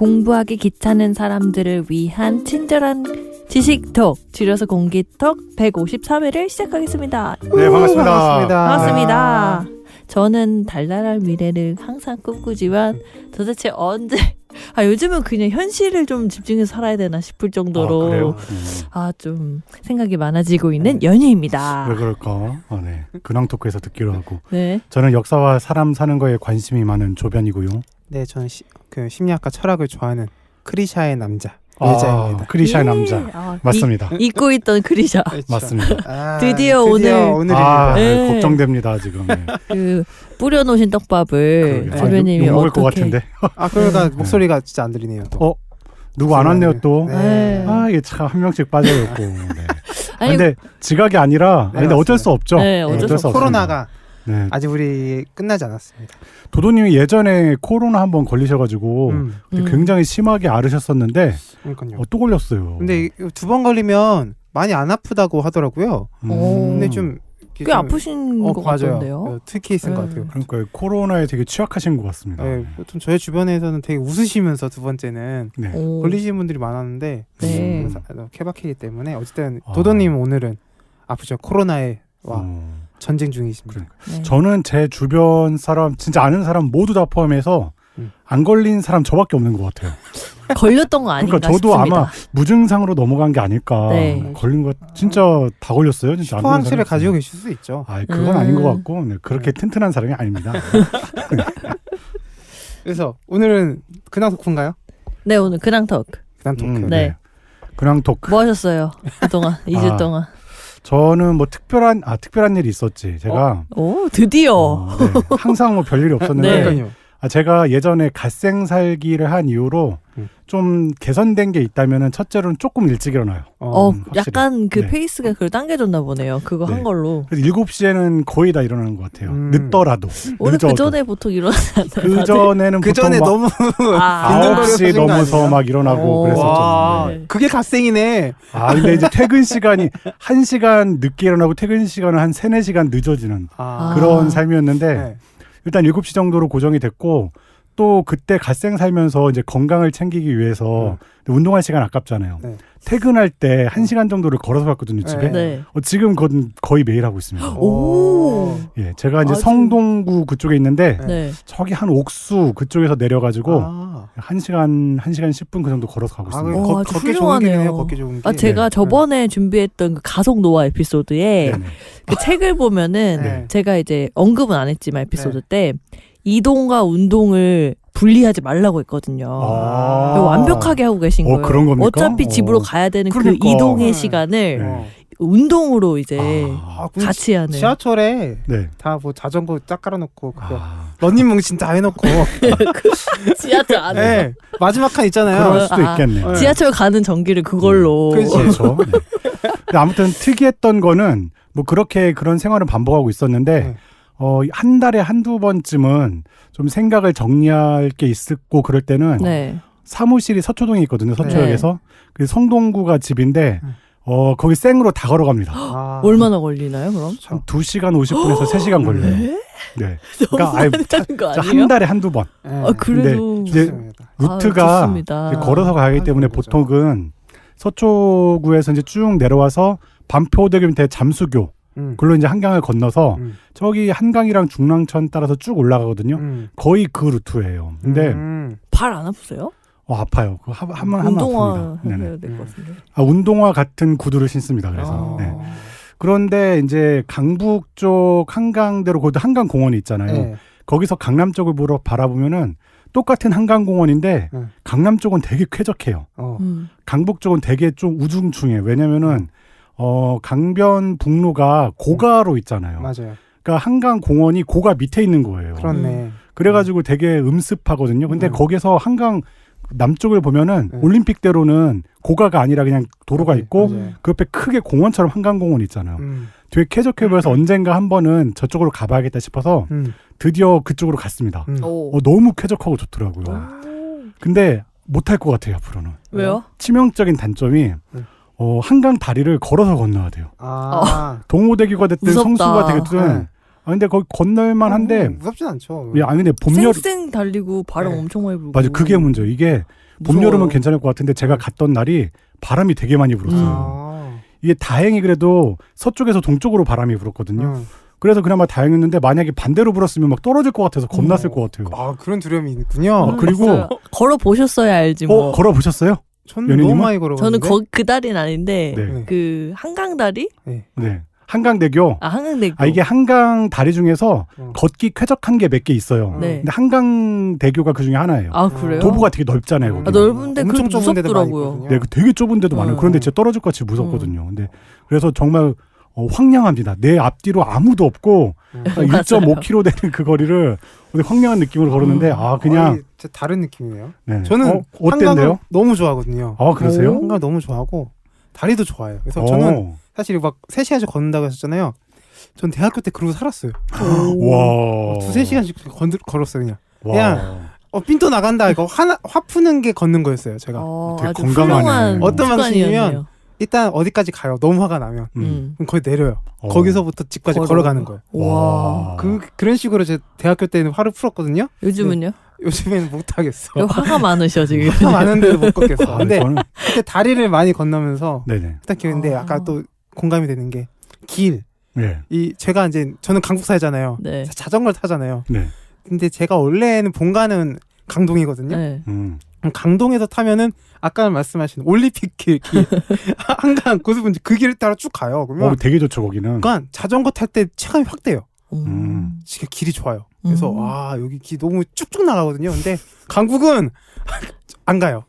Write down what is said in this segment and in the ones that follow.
공부하기 귀찮은 사람들을 위한 친절한 지식톡, 줄여서 공기톡 153회를 시작하겠습니다. 네, 반갑습니다. 반갑습니다. 저는 달달한 미래를 항상 꿈꾸지만 도대체 언제 요즘은 그냥 현실을 좀 집중해서 살아야 되나 싶을 정도로 좀 생각이 많아지고 있는 연휴입니다. 왜 그럴까? 네. 근황 토크에서 듣기로 하고. 네. 저는 역사와 사람 사는 거에 관심이 많은 조변이고요. 네, 저는 심리학과 철학을 좋아하는 크리샤의 남자 예자입니다. 크리샤의 남자. 맞습니다. 잊고 있던 크리샤. 그렇죠. 맞습니다. 드디어 오늘입니다. 네. 걱정됩니다 지금. 네. 그 뿌려놓으신 떡밥을 조변님이 먹을 어떻게? 것 같은데. 그러다 목소리가 진짜 안 들리네요. 누구 안 왔네요 또. 네. 이게 참 한 명씩 빠져있고. 네. 아니, 근데 지각이 아니라. 네, 근데 어쩔 수 없죠. 네, 어쩔 수 코로나가 네. 아직 우리 끝나지 않았습니다. 도도님이 예전에 코로나 한번 걸리셔가지고 굉장히 심하게 앓으셨었는데 그러니까요. 또 걸렸어요. 근데 2번 걸리면 많이 안 아프다고 하더라고요. 근데 좀 꽤 아프신 것 같은데요. 특히 있은 것 같아요. 그러니까 코로나에 되게 취약하신 것 같습니다. 네, 보통 저희 주변에서는 되게 웃으시면서 2번째는 네. 걸리시는 분들이 많았는데 네. 케바케이기 때문에 어쨌든 도도님 오늘은 아프죠. 코로나에 전쟁 중이십니다. 네. 저는 제 주변 사람 진짜 아는 사람 모두 다 포함해서 안 걸린 사람 저밖에 없는 것 같아요. 걸렸던 거 아닌가 그러니까 저도 싶습니다. 아마 무증상으로 넘어간 게 아닐까. 네. 걸린 거 진짜 다 걸렸어요. 진짜 슈퍼함수를 가지고 계실 수 있죠. 그건 아닌 것 같고 그렇게 튼튼한 사람이 아닙니다. 그래서 오늘은 근황 토크인가요? 네, 오늘 근황 토크. 근황 토크. 네. 근황 토크. 뭐 하셨어요? 그동안 2주 동안. 저는 뭐 특별한 일이 있었지. 제가 오, 드디어. 네. 항상 뭐 별일이 없었는데 네. 그러니까요. 제가 예전에 갓생 살기를 한 이후로 좀 개선된 게 있다면은 첫째로는 조금 일찍 일어나요. 약간 그 네. 페이스가 그걸 당겨줬나 보네요. 그거 한 걸로. 그래서 7시에는 거의 다 일어나는 것 같아요. 늦더라도. 원래 늦어도. 그 전에 보통 일어나잖아요. 그전에는 그 보통 전에 막 너무 9시 넘어서 막 일어나고 그랬었죠. 네. 그게 갓생이네. 근데 이제 퇴근 시간이 1시간 늦게 일어나고 퇴근 시간은 한 3, 4시간 늦어지는 그런 삶이었는데 네. 일단 7시 정도로 고정이 됐고 또 그때 갓생 살면서 이제 건강을 챙기기 위해서 운동할 시간 아깝잖아요. 네. 퇴근할 때 1시간 정도를 걸어서 갔거든요, 집에. 네. 지금 그건 거의 매일 하고 있습니다. 오. 예, 제가 이제 성동구 그쪽에 있는데 네. 저기 한 옥수 그쪽에서 내려가지고 1시간 10분 그 정도 걸어서 가고 있습니다. 아주 걷기 좋은 길이네요. 훌륭하네요. 걷기 좋은 길. 제가 저번에 준비했던 그 가속 노화 에피소드에 네네. 그 책을 보면은 네. 제가 이제 언급은 안 했지만 에피소드 때 이동과 운동을 분리하지 말라고 했거든요. 완벽하게 하고 계신 거예요. 그런 겁니까? 어차피 집으로 가야 되는 그러니까. 그 이동의 시간을 운동으로 이제 같이 하는. 지하철에 네. 다 뭐 자전거 딱 깔아놓고 런닝머신 다 해놓고 지하철 안에 네. 마지막 칸 있잖아요. 그럴 수도 있겠네요. 지하철 가는 전기를 그걸로. 그렇죠. 네. 근데 아무튼 특이했던 거는 뭐 그렇게 그런 생활을 반복하고 있었는데 한 달에 한두 번쯤은 좀 생각을 정리할 게 있었고 그럴 때는 네. 사무실이 서초동에 있거든요. 서초역에서. 그래서 성동구가 집인데 거기 생으로 다 걸어갑니다. 얼마나 걸리나요, 그럼? 한 2시간 50분에서 3시간 걸려요. 네. 너무 많이 하는 거 아니에요? 한 달에 한두 번. 그래도 이제 루트가 좋습니다. 걸어서 가기 때문에 보통은 서초구에서 이제 쭉 내려와서 반포대교 밑에 잠수교 그걸로 이제 한강을 건너서 저기 한강이랑 중랑천 따라서 쭉 올라가거든요. 거의 그 루트예요. 근데 발 안 아프세요? 아파요. 한번 운동화 아픕니다. 해야 될 것 같은데. 운동화 같은 구두를 신습니다. 그래서. 네. 그런데 이제 강북 쪽 한강대로 거기도 한강공원이 있잖아요. 거기서 강남 쪽을 보러 바라보면은 똑같은 한강공원인데 강남 쪽은 되게 쾌적해요. 강북 쪽은 되게 좀 우중충해. 왜냐면은 강변북로가 고가로 있잖아요. 맞아요. 그러니까 한강공원이 고가 밑에 있는 거예요. 그렇네. 그래가지고 되게 음습하거든요. 근데 거기서 한강 남쪽을 보면은 올림픽대로는 고가가 아니라 그냥 도로가 있고 그 옆에 크게 공원처럼 한강공원 있잖아요. 되게 쾌적해 보여서 언젠가 한 번은 저쪽으로 가봐야겠다 싶어서 드디어 그쪽으로 갔습니다. 너무 쾌적하고 좋더라고요. 근데 못할 것 같아요, 앞으로는. 왜요? 치명적인 단점이 한강 다리를 걸어서 건너야 돼요. 동호대교가 됐든 무섭다. 성수가 되겠든 근데 거기 건널만 한데 무섭진 않죠. 근데 봄여름 쌩쌩 달리고 바람 엄청 많이 불고. 맞아, 그게 문제예요. 이게 봄, 여름은 괜찮을 것 같은데 제가 갔던 날이 바람이 되게 많이 불었어요. 이게 다행히 그래도 서쪽에서 동쪽으로 바람이 불었거든요. 그래서 그나마 다행했는데 만약에 반대로 불었으면 막 떨어질 것 같아서 겁났을 것 같아요. 아, 그런 두려움이 있군요. 그리고 걸어 보셔야 알지 뭐. 걸어 보셨어요? 저는 너무 많이 걸어봤는데. 저는 그 다리는 아닌데 네. 그 한강 다리? 네. 한강대교. 한강대교. 이게 한강 다리 중에서 걷기 쾌적한 게 몇 개 있어요. 네. 근데 한강대교가 그 중에 하나예요. 아, 그래요? 도보가 되게 넓잖아요. 넓은데 그 엄청 좁은 데도 많이 무섭더라고요. 있거든요. 네, 되게 좁은 데도 많아요. 그런데 진짜 떨어질 것 같이 무섭거든요. 근데 그래서 정말 황량합니다. 내 앞뒤로 아무도 없고 1.5km 되는 그 거리를 황량한 느낌으로 걸었는데 그냥 진짜 다른 느낌이네요. 네. 저는 어땠는데요? 한강을 너무 좋아하거든요. 그러세요? 한강 너무 좋아하고 다리도 좋아요. 그래서 저는 사실 막 3시간씩 걷는다고 했었잖아요. 전 대학교 때 그러고 살았어요. 와. 2-3시간씩 걸었어요, 그냥. 그냥 삔또 나간다 이거 화 푸는 게 걷는 거였어요, 제가. 되게 건강하네. 어떤 방식이면 일단 어디까지 가요. 너무 화가 나면 그럼 거의 내려요. 거기서부터 집까지 걸어가는 거예요. 와. 그런 식으로 제 대학교 때는 화를 풀었거든요. 요즘은요? 요즘에는 못 하겠어. 화가 많으셔 지금. 화가 많은데도 못 걷겠어. 근데 그때 다리를 많이 건너면서 딱 기억인데 아까 또 공감이 되는 게 길. 네. 제가 이제 저는 강북 살잖아요. 네. 자전거를 타잖아요. 네. 근데 제가 원래는 본가는 강동이거든요. 네. 강동에서 타면은 아까 말씀하신 올림픽 길 한강 고수분지 그 길을 따라 쭉 가요. 그러면 되게 좋죠 거기는. 그러니까 자전거 탈 때 체감이 확 돼요. 진짜 길이 좋아요. 그래서 여기 길 너무 쭉쭉 나가거든요. 근데 강북은 안 가요.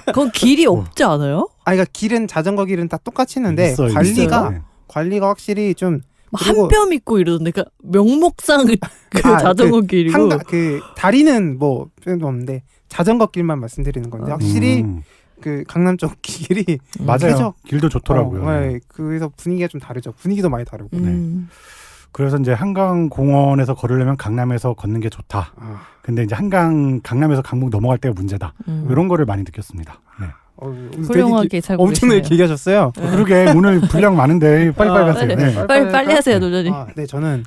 그건 길이 없지 않아요? 그러니까 길은 자전거 길은 다 똑같이 있는데 있어요. 관리가 확실히 좀 한 뼘 있고 이러던데 그 명목상 그 자전거 길이고 그 다리는 뭐 없는데 자전거 길만 말씀드리는 건데 확실히 그 강남 쪽 길이 맞아요. 길도 좋더라고요. 네. 그래서 분위기가 좀 다르죠. 분위기도 많이 다르고. 그래서 이제 한강공원에서 걸으려면 강남에서 걷는 게 좋다. 근데 이제 강남에서 강북 넘어갈 때가 문제다. 이런 거를 많이 느꼈습니다. 네. 훌륭하게 잘 엄청나게 얘기하셨어요. 그러게 오늘 분량 많은데 빨리빨리 하세요. 네. 빨리 하세요, 노전이. 네, 저는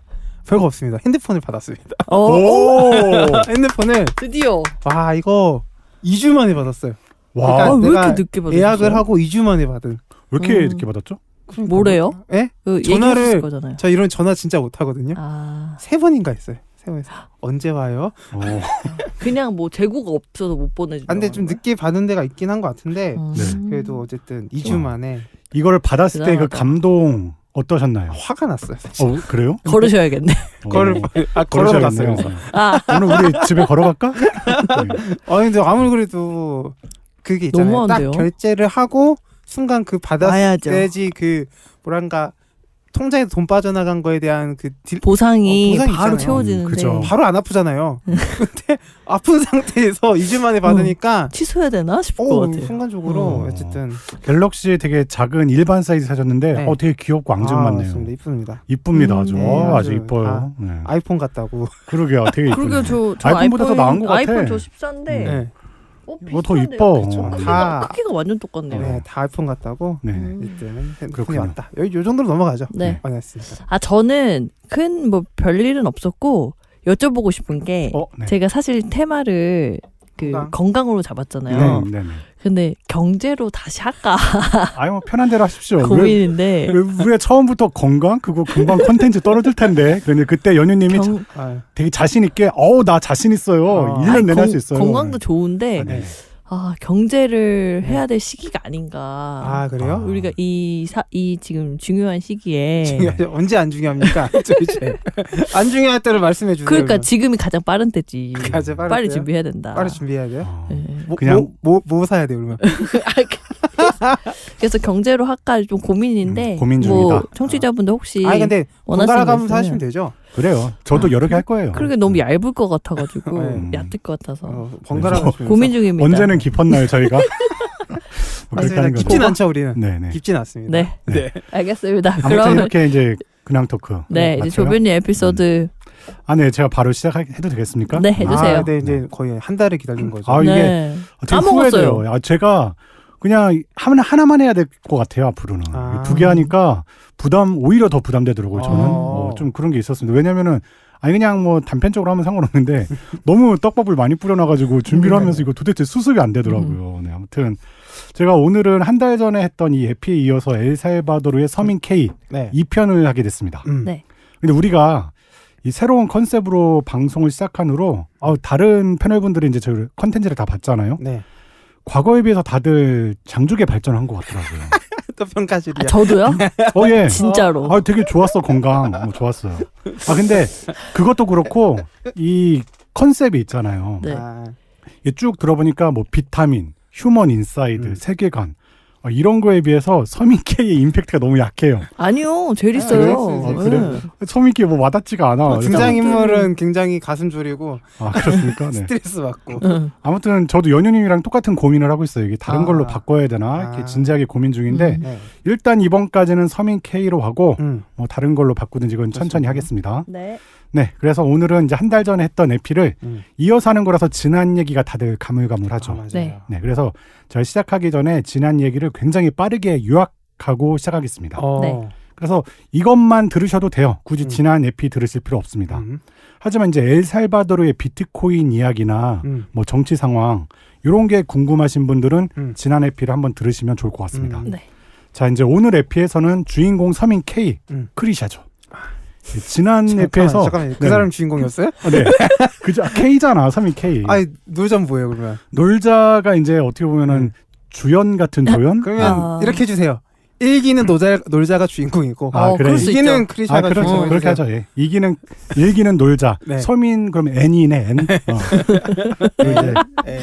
별거 없습니다. 핸드폰을 받았습니다. 핸드폰을 드디어. 이거 2주 만에 받았어요. 와, 왜 이렇게 늦게 받았어요? 예약을 하고 2주 만에 받은. 왜 이렇게 늦게 받았죠? 뭐래요? 예? 전화를 거잖아요. 저 이런 전화 진짜 못 하거든요. 3번인가 했어요. 3번에서 언제 와요? 그냥 뭐 재고가 없어서 못 보내주고. 근데 좀 늦게 받은 데가 있긴 한 것 같은데 그래도 어쨌든 2주 만에 이걸 받았을 때 그 감동 어떠셨나요? 화가 났어요. 사실. 그래요? 걸으셔야겠네. 걸어서 갔어요. 오늘 우리 집에 걸어갈까? 근데 아무리 그래도 그게 있잖아요. 너무한데요? 딱 결제를 하고 순간 그 받았어야지 그 뭐랄까 통장에 돈 빠져나간 거에 대한 그 보상이 바로 있잖아요. 채워지는데 그죠. 바로 안 아프잖아요. 근데 아픈 상태에서 2주 만에 받으니까 취소해야 되나 싶을 것 같아요. 순간적으로 어쨌든 갤럭시 되게 작은 일반 사이즈 사셨는데 되게 귀엽고 앙증맞네요. 이쁩니다. 이쁩니다. 아주. 아주 이뻐요. 아이폰 같다고. 그러게요. 되게 이쁘네. 그러게 저 아이폰보다 더 나은 것 같아. 아이폰 저 14인데 더 이뻐. 크기가 완전 똑같네요. 네, 다 아이폰 같다고. 그렇군요. 핸드폰이 왔다. 요 정도로 넘어가죠. 네. 알겠습니다. 저는 큰 뭐 별일은 없었고 여쭤보고 싶은 게 제가 사실 테마를 건강으로 잡았잖아요. 근데 경제로 다시 할까? 뭐 편한 대로 하십시오. 고민인데. 우리가 처음부터 건강 그거 금방 컨텐츠 떨어질 텐데. 그런데 그때 연유님이 되게 자신 있게 나 자신 있어요. 1년 내내 할 수 있어요. 건강도 좋은데 경제를 해야 될 시기가 아닌가. 아, 그래요? 우리가 이 지금 중요한 시기에. 언제 안 중요합니까? 안 중요할 때를 말씀해 주세요. 그러니까 지금이 가장 빠른 때지. 가장 빠른 빨리 때요? 준비해야 된다. 빨리 준비해야 돼요? 네. 그냥 뭐 사야 돼요, 그러면? 그래서 경제로 할까 좀 고민인데. 고민 중이다. 뭐 청취자분들 혹시 근데 번갈아 가면서 하시면 되죠. 그래요. 저도 여러 개 할 거예요. 그러게 너무 얇을 것 같아가지고 얕을 것 같아서 번갈아 가면서 고민 중입니다. 언제는 깊었나요, 저희가? 맞습니다. 깊진 않죠, 우리는. 네네. 깊진 않습니다. 네. 알겠습니다. 아무튼 그러면 이렇게 이제 근황 토크. 네, 이제 조변님 에피소드. 네, 제가 바로 시작해도 되겠습니까? 네, 해주세요. 네, 이제 거의 한 달을 기다린 거죠. 이게 네. 되게 후회돼요. 제가 그냥 하나만 해야 될 것 같아요, 앞으로는. 2개 하니까 오히려 더 부담되더라고요, 저는. 좀 그런 게 있었습니다. 왜냐면은 아니 그냥 뭐 단편적으로 하면 상관없는데 너무 떡밥을 많이 뿌려놔가지고 준비를 하면서 이거 도대체 수습이 안 되더라고요. 네, 아무튼 제가 오늘은 한 달 전에 했던 이 에피에 이어서 엘살바도르의 서민 K 2편을 하게 됐습니다. 네. 근데 우리가 이 새로운 컨셉으로 방송을 시작한 후로 다른 패널분들이 이제 저희 컨텐츠를 다 봤잖아요. 네. 과거에 비해서 다들 장족의 발전한 것 같더라고요. 또 평가질이야. 저도요? 예. 진짜로. 되게 좋았어, 건강. 좋았어요. 근데 그것도 그렇고 이 컨셉이 있잖아요. 네. 쭉 들어보니까 뭐 비타민, 휴먼 인사이드, 세계관 이런 거에 비해서 서민 K의 임팩트가 너무 약해요. 아니요, 제일 있어요. 그래요? 서민 K 뭐 와닿지가 않아. 등장인물은 굉장히 가슴 졸이고. 그렇습니까? 네. 스트레스 받고. 아무튼 저도 연유님이랑 똑같은 고민을 하고 있어요. 이게 다른 걸로 바꿔야 되나 이렇게 진지하게 고민 중인데 일단 이번까지는 서민 K로 하고 뭐 다른 걸로 바꾸든지 이건 천천히 하겠습니다. 네. 네, 그래서 오늘은 이제 한 달 전에 했던 에피를 이어서 하는 거라서 지난 얘기가 다들 가물가물하죠. 네. 네, 그래서 제가 시작하기 전에 지난 얘기를 굉장히 빠르게 요약하고 시작하겠습니다. 네. 그래서 이것만 들으셔도 돼요. 굳이 지난 에피 들으실 필요 없습니다. 하지만 이제 엘살바도르의 비트코인 이야기나 뭐 정치 상황 이런 게 궁금하신 분들은 지난 에피를 한번 들으시면 좋을 것 같습니다. 네. 자, 이제 오늘 에피에서는 주인공 서민 K 크리샤죠. 지난 에피에서 잠깐만요. 그 사람 주인공이었어요? 네. K잖아. 서민 K. 놀자는 뭐예요, 그러면? 놀자가 이제 어떻게 보면은 주연 같은 조연? 그러면 이렇게 해 주세요. 1기는 놀자가 주인공이고 그래. 2기는 크리샤가 그렇죠. 주인공이고 그렇게 하죠. 예. 1기는 놀자. 네. 서민 그러면 N이네. N.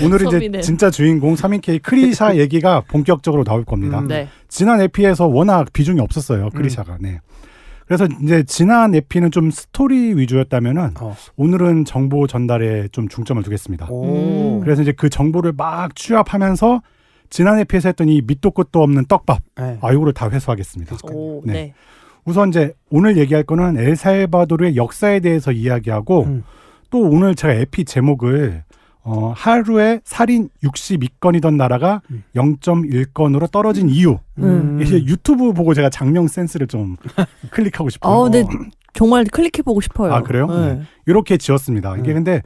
오늘은 이제 진짜 주인공 서민 K 크리샤 얘기가 본격적으로 나올 겁니다. 네. 지난 에피에서 워낙 비중이 없었어요. 크리샤가. 네. 그래서 이제 지난 에피는 좀 스토리 위주였다면은 오늘은 정보 전달에 좀 중점을 두겠습니다. 그래서 이제 그 정보를 막 취합하면서 지난 에피에서 했던 이 밑도 끝도 없는 떡밥 이거를 다 회수하겠습니다. 네. 우선 이제 오늘 얘기할 거는 엘살바도르의 역사에 대해서 이야기하고 또 오늘 제가 에피 제목을 하루에 살인 62건이던 나라가 0.1건으로 떨어진 이유. 이제 유튜브 보고 제가 장명 센스를 좀 클릭하고 싶어요. 근데 정말 클릭해보고 싶어요. 그래요? 네. 이렇게 지었습니다. 이게 근데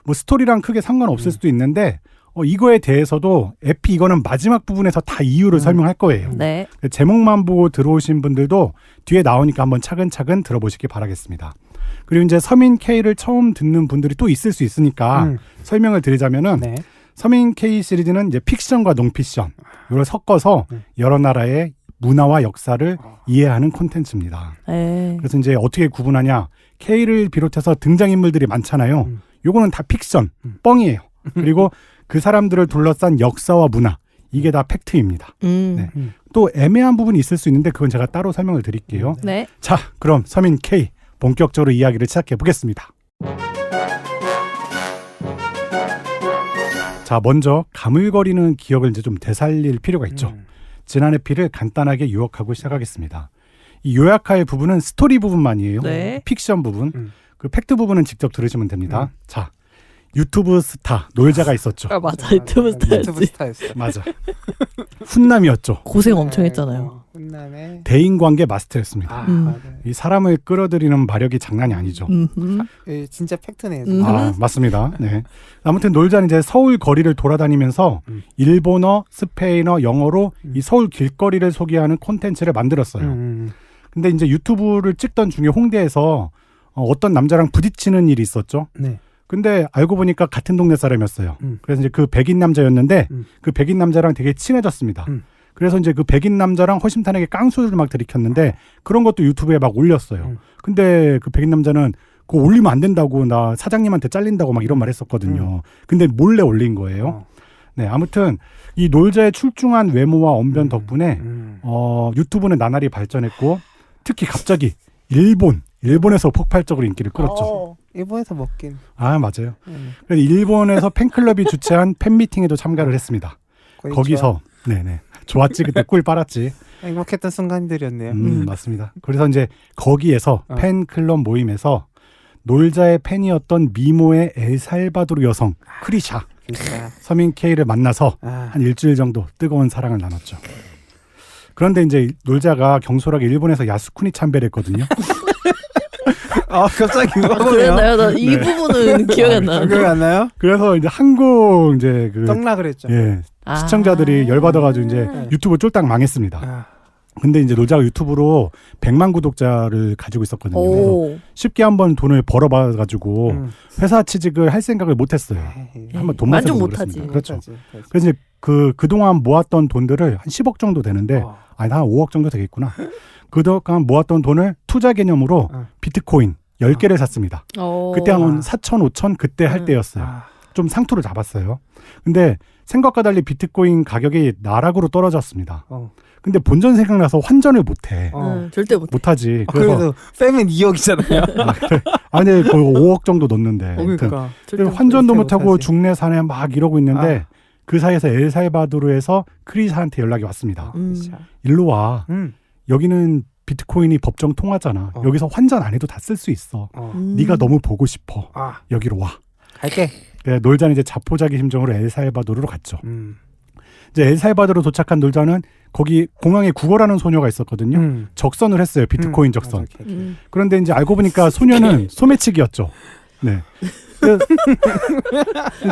뭐 스토리랑 크게 상관없을 수도 있는데 이거에 대해서도 에피 이거는 마지막 부분에서 다 이유를 설명할 거예요. 네. 제목만 보고 들어오신 분들도 뒤에 나오니까 한번 차근차근 들어보시기 바라겠습니다. 그리고 이제 서민 K를 처음 듣는 분들이 또 있을 수 있으니까 설명을 드리자면은 서민 K 시리즈는 이제 픽션과 농픽션 이걸 섞어서 여러 나라의 문화와 역사를 이해하는 콘텐츠입니다. 그래서 이제 어떻게 구분하냐? K를 비롯해서 등장인물들이 많잖아요. 요거는 다 픽션, 뻥이에요. 그리고 그 사람들을 둘러싼 역사와 문화 이게 다 팩트입니다. 네. 또 애매한 부분이 있을 수 있는데 그건 제가 따로 설명을 드릴게요. 네. 자, 그럼 서민 K 본격적으로 이야기를 시작해 보겠습니다. 자, 먼저 가물거리는 기억을 이제 좀 되살릴 필요가 있죠. 지난 에피를 간단하게 요약하고 시작하겠습니다. 이 요약할 부분은 스토리 부분만이에요. 네. 픽션 부분. 그 팩트 부분은 직접 들으시면 됩니다. 자, 유튜브 스타 놀자가 있었죠. 맞아. 유튜브 스타였어요. 맞아. 훈남이었죠. 고생 엄청 했잖아요. 훈남의 대인관계 마스터였습니다. 이 사람을 끌어들이는 마력이 장난이 아니죠. 진짜 팩트네요. 맞습니다. 네. 아무튼 놀자는 이제 서울 거리를 돌아다니면서 일본어, 스페인어, 영어로 이 서울 길거리를 소개하는 콘텐츠를 만들었어요. 근데 이제 유튜브를 찍던 중에 홍대에서 어떤 남자랑 부딪히는 일이 있었죠. 네. 근데 알고 보니까 같은 동네 사람이었어요. 그래서 이제 그 백인 남자였는데 그 백인 남자랑 되게 친해졌습니다. 그래서 이제 그 백인 남자랑 허심탄회하게 깡소리를 막 들이켰는데 그런 것도 유튜브에 막 올렸어요. 근데 그 백인 남자는 그거 올리면 안 된다고 나 사장님한테 잘린다고 막 이런 말 했었거든요. 근데 몰래 올린 거예요. 네, 아무튼 이 놀자의 출중한 외모와 언변 덕분에 유튜브는 나날이 발전했고 특히 갑자기 일본에서 폭발적으로 인기를 끌었죠. 일본에서 먹긴. 맞아요. 그래서 일본에서 팬클럽이 주최한 팬미팅에도 참가를 했습니다. 거기서 네네 좋았지 그때 꿀 빨았지. 행복했던 순간들이었네요. 맞습니다. 그래서 이제 거기에서 팬클럽 모임에서 놀자의 팬이었던 미모의 엘살바도르 여성 크리샤 서민 K를 만나서 한 일주일 정도 뜨거운 사랑을 나눴죠. 그런데 이제 놀자가 경솔하게 일본에서 야스쿠니 참배를 했거든요. 갑자기 그랬나요? 나 이 부분은 기억이 안 나는데. 기억이 안 나요? 그래서 이제 한국 이제 그 떡락을 했죠. 예, 시청자들이 열받아가지고 이제 유튜브 쫄딱 망했습니다. 근데 이제 놀자가 유튜브로 100만 구독자를 가지고 있었거든요. 그래서 쉽게 한번 돈을 벌어봐가지고 회사 취직을 할 생각을 못했어요. 한번 돈 만족 맛을 못하지. 그렇죠. 그래서 이제 그동안 모았던 돈들을 한 10억 정도 되는데, 아니, 한 5억 정도 되겠구나. 그동안 모았던 돈을 투자 개념으로 비트코인 10개를 샀습니다. 그때 한 4천, 5천 그때 할 때였어요. 좀 상투를 잡았어요. 근데 생각과 달리 비트코인 가격이 나락으로 떨어졌습니다. 근데 본전 생각나서 환전을 못해. 절대 못하지. 그래서 빼면 2억이잖아요. 그래. 아니, 그 5억 정도 넣는데. 그러니까. 환전도 못하고 중내 산에 막 이러고 있는데 그 사이에서 엘살바도르에서 크리샤한테 연락이 왔습니다. 일로 와. 여기는 비트코인이 법정 통화잖아. 여기서 환전 안 해도 다 쓸 수 있어. 네가 너무 보고 싶어. 여기로 와. 갈게. 네, 놀자는 이제 자포자기 심정으로 엘살바도르로 갔죠. 이제 엘살바도르 도착한 놀자는 거기 공항에 구걸하는 소녀가 있었거든요. 적선을 했어요. 비트코인 적선. 그런데 이제 알고 보니까 소녀는 소매치기였죠. 네.